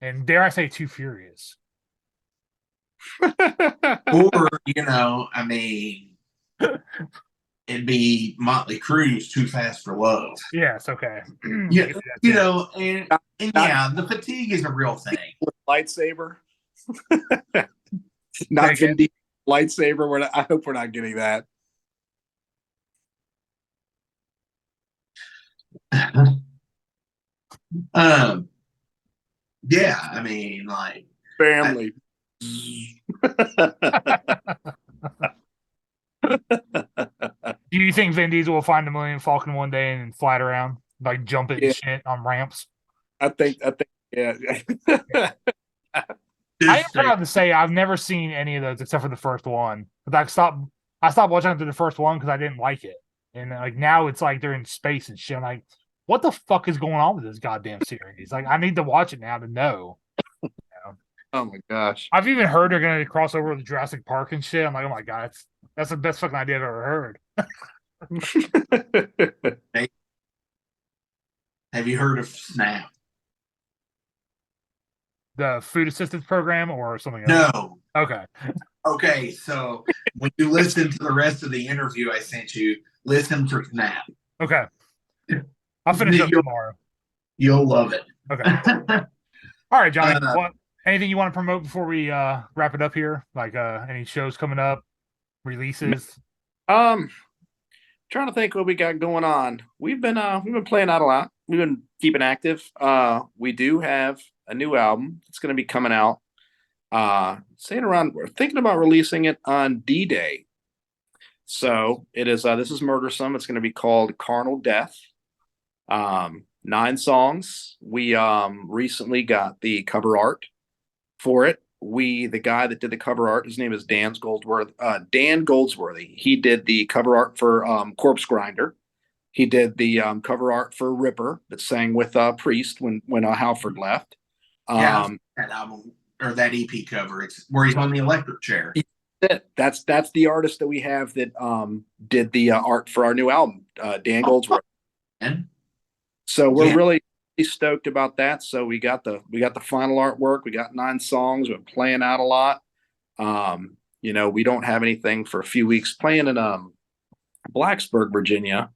And dare I say too furious. Or, I mean, it'd be Motley Crue's Too Fast for Love. Yes, okay. Yeah, and yeah, the fatigue is a real thing. Lightsaber. Not Vin Diesel lightsaber. I hope we're not getting that. Yeah, I mean, like family. Do you think Vin Diesel will find the Millennium Falcon one day and fly it around, like jump it and shit on ramps? I think, yeah. I am proud to say I've never seen any of those except for the first one. But I stopped watching after the first one because I didn't like it, and like now it's like they're in space and shit. I'm like, what the fuck is going on with this goddamn series? Like, I need to watch it now to know. Oh my gosh! I've even heard they're going to cross over with Jurassic Park and shit. I'm like, oh my god, that's the best fucking idea I've ever heard. Have you heard of SNAP? The food assistance program or something else? No. Okay, so when you listen to the rest of the interview I sent you, listen for SNAP. Okay. I'll finish up tomorrow. You'll love it. Okay. All right, Johnny. Anything you want to promote before we wrap it up here? Like any shows coming up, releases? Trying to think what we got going on. We've been playing out a lot. We've been keeping active. We do have a new album. It's going to be coming out. We're thinking about releasing it on D-Day. So it is. This is Murdersome. It's going to be called Carnal Death. 9 songs. We recently got the cover art for it. The guy that did the cover art, his name is Dan Goldsworthy. He did the cover art for Corpse Grinder. He did the cover art for Ripper that sang with Priest when Halford left. That album or that EP cover. It's where he's on the electric chair. That's the artist that we have that did the art for our new album, Dan Goldsworthy. So we're really stoked about that. So we got the final artwork. We got 9 songs. We're playing out a lot. We don't have anything for a few weeks. Playing in Blacksburg, Virginia.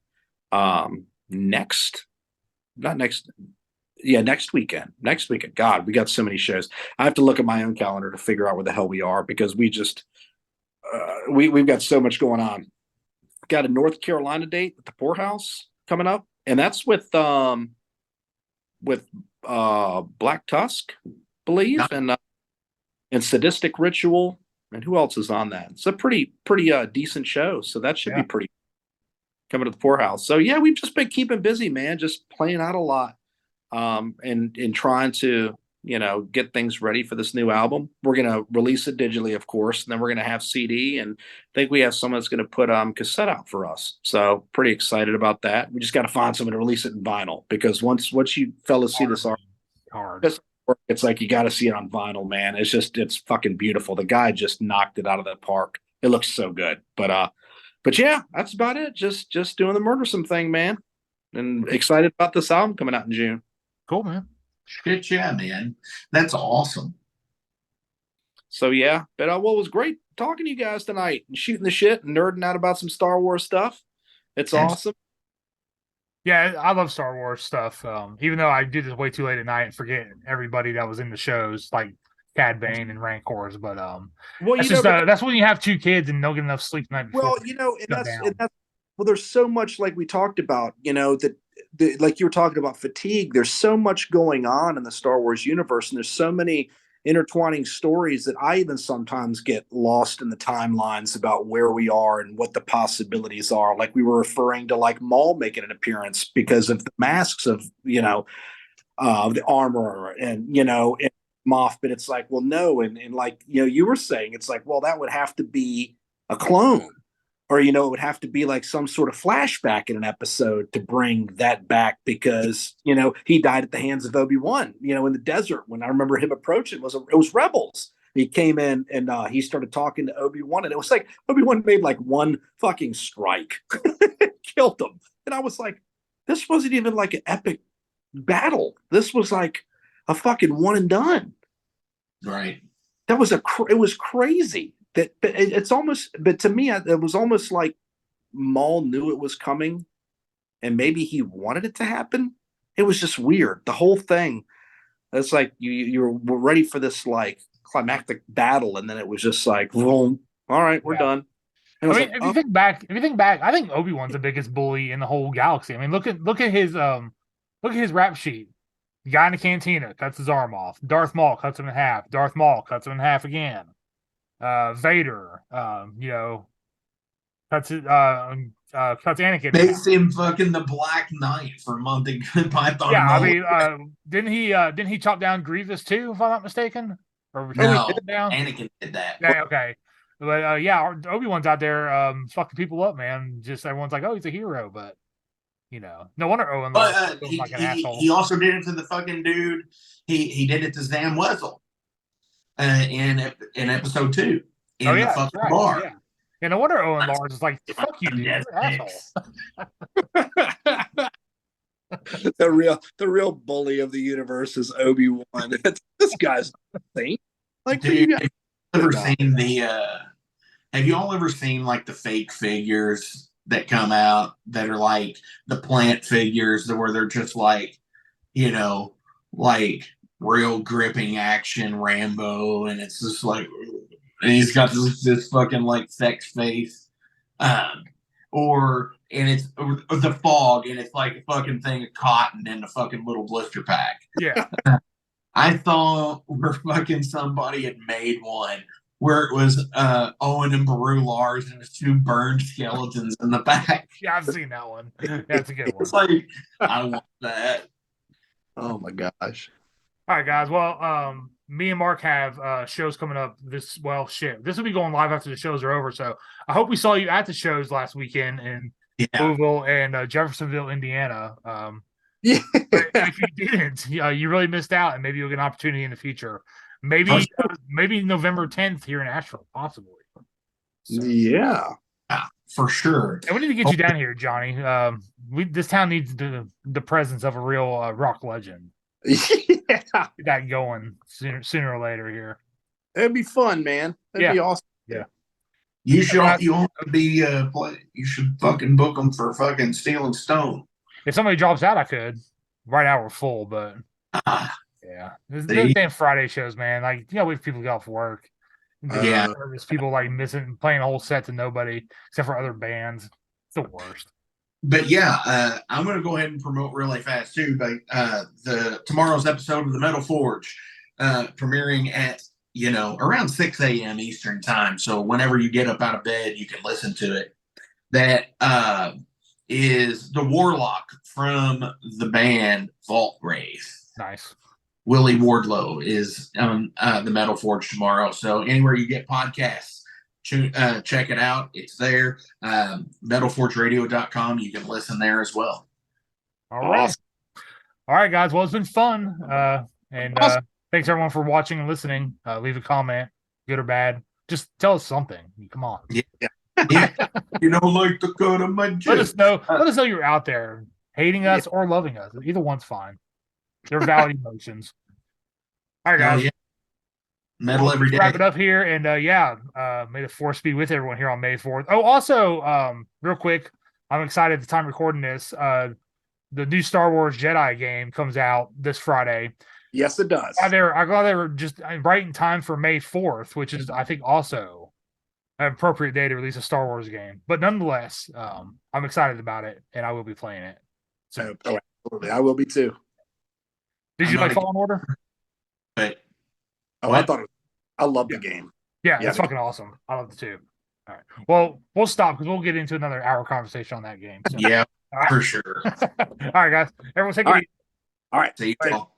Next weekend. God, we got so many shows. I have to look at my own calendar to figure out where the hell we are because we just we've got so much going on. Got a North Carolina date at the Poorhouse. coming up, and that's with Black Tusk, believe, and Sadistic Ritual, and who else is on that? It's a pretty decent show, so that should be pretty coming to the poorhouse. So yeah, we've just been keeping busy, man, just playing out a lot, and trying to get things ready for this new album. We're gonna release it digitally, of course, and then we're gonna have CD, and I think we have someone that's gonna put cassette out for us. So pretty excited about that. We just got to find someone to release it in vinyl, because once you fellas see this art, it's like you got to see it on vinyl, man. It's fucking beautiful. The guy just knocked it out of the park. It looks so good. But yeah, that's about it. Just doing the Murdersome thing, man, and excited about this album coming out in June. Cool, man. Shit, yeah, man. That's awesome. So yeah, but it was great talking to you guys tonight and shooting the shit and nerding out about some Star Wars stuff. It's awesome. Yeah, I love Star Wars stuff. Even though I do this way too late at night and forget everybody that was in the shows, like Cad Bane and Rancors. But that's when you have two kids and don't get enough sleep the night before. Well, well, there's so much, like we talked about, that like you were talking about fatigue. There's so much going on in the Star Wars universe, and there's so many intertwining stories that I even sometimes get lost in the timelines about where we are and what the possibilities are. Like we were referring to like Maul making an appearance because of the masks of, the armor and, and Moff, but it's like, well, no. And like, you were saying, it's like, well, that would have to be a clone, or, it would have to be like some sort of flashback in an episode to bring that back because, he died at the hands of Obi-Wan, in the desert. When I remember him approaching, it was Rebels. He came in and he started talking to Obi-Wan, and it was like Obi-Wan made like one fucking strike, killed him. And I was like, this wasn't even like an epic battle. This was like a fucking one and done. Right. That was it was crazy. But to me, it was almost like Maul knew it was coming, and maybe he wanted it to happen. It was just weird. The whole thing. It's like you were ready for this like climactic battle, and then it was just like, boom. All right, we're done. I mean, if you think back, I think Obi-Wan's the biggest bully in the whole galaxy. I mean, look at his rap sheet. The guy in the cantina cuts his arm off. Darth Maul cuts him in half. Darth Maul cuts him in half again. Vader, cuts Anakin. Makes him fucking the Black Knight for Monty Python. Yeah, I mean, didn't he chop down Grievous too, if I'm not mistaken? Or no, Anakin did that. Yeah, okay. But Obi-Wan's out there fucking people up, man. Just everyone's like, oh, he's a hero, but no wonder Owen like an asshole. He also did it to the fucking dude. He did it to Zam Wesell in episode 2 in the fucking bar. Yeah. And no wonder Owen Lars is like, fuck you, dude. You're an asshole. The real bully of the universe is Obi-Wan. This guy's insane. Like, dude, have you all ever seen like the fake figures that come out that are like the plant figures where they're just like, like real gripping action Rambo, and it's just like, and he's got this fucking like sex face, or it's the fog, and it's like a fucking thing of cotton in a fucking little blister pack. Yeah. I thought fucking somebody had made one where it was Owen and Beru Lars and his 2 burned skeletons in the back. Yeah, I've seen that one. That's a good one. It's like, I want that. Oh my gosh. All right, guys. Well, me and Mark have shows coming up this will be going live after the shows are over. So I hope we saw you at the shows last weekend in Louisville and Jeffersonville, Indiana. Yeah. But if you didn't, you really missed out, and maybe you'll get an opportunity in the future. Maybe November 10th here in Asheville, possibly. So. Yeah, for sure. And we need to get you down here, Johnny. This town needs the presence of a real rock legend. Yeah, get that going sooner or later here. It'd be fun, man. That'd be awesome. Yeah. You should you should fucking book them for fucking Steel and Stone. If somebody drops out, I could. Right now we're full, but yeah, there's damn Friday shows, man. Like, we have people get off work. There's people like playing a whole set to nobody except for other bands. It's the worst. But yeah, I'm going to go ahead and promote really fast too. But the tomorrow's episode of the Metal Forge premiering at around 6 a.m. Eastern time. So whenever you get up out of bed, you can listen to it. That is the Warlock from the band Vault Wraith. Nice. Willie Wardlow is on the Metal Forge tomorrow. So anywhere you get podcasts, check it out. It's there. MetalForgeRadio.com. You can listen there as well. All right. Awesome. All right, guys. Well, it's been fun. And thanks everyone for watching and listening. Leave a comment, good or bad. Just tell us something. Come on. Yeah. You don't like the cut of my jib. Let us know. Let us know you're out there hating us or loving us. Either one's fine. They're valid emotions. All right, guys. Metal every day. Wrap it up here, and may the force be with everyone here on May 4th. Oh, also, real quick, I'm excited at the time recording this. The new Star Wars Jedi game comes out this Friday. Yes, it does. I'm glad they were just right in time for May 4th, which is, I think, also an appropriate day to release a Star Wars game. But nonetheless, I'm excited about it, and I will be playing it. So, absolutely, I will be too. Did you like Fallen Order? But I love the game. Yeah, it's fucking awesome. I love it too. All right. Well, we'll stop because we'll get into another hour conversation on that game. So. Yeah, for sure. All right, guys. Everyone take it easy. All right. See you all.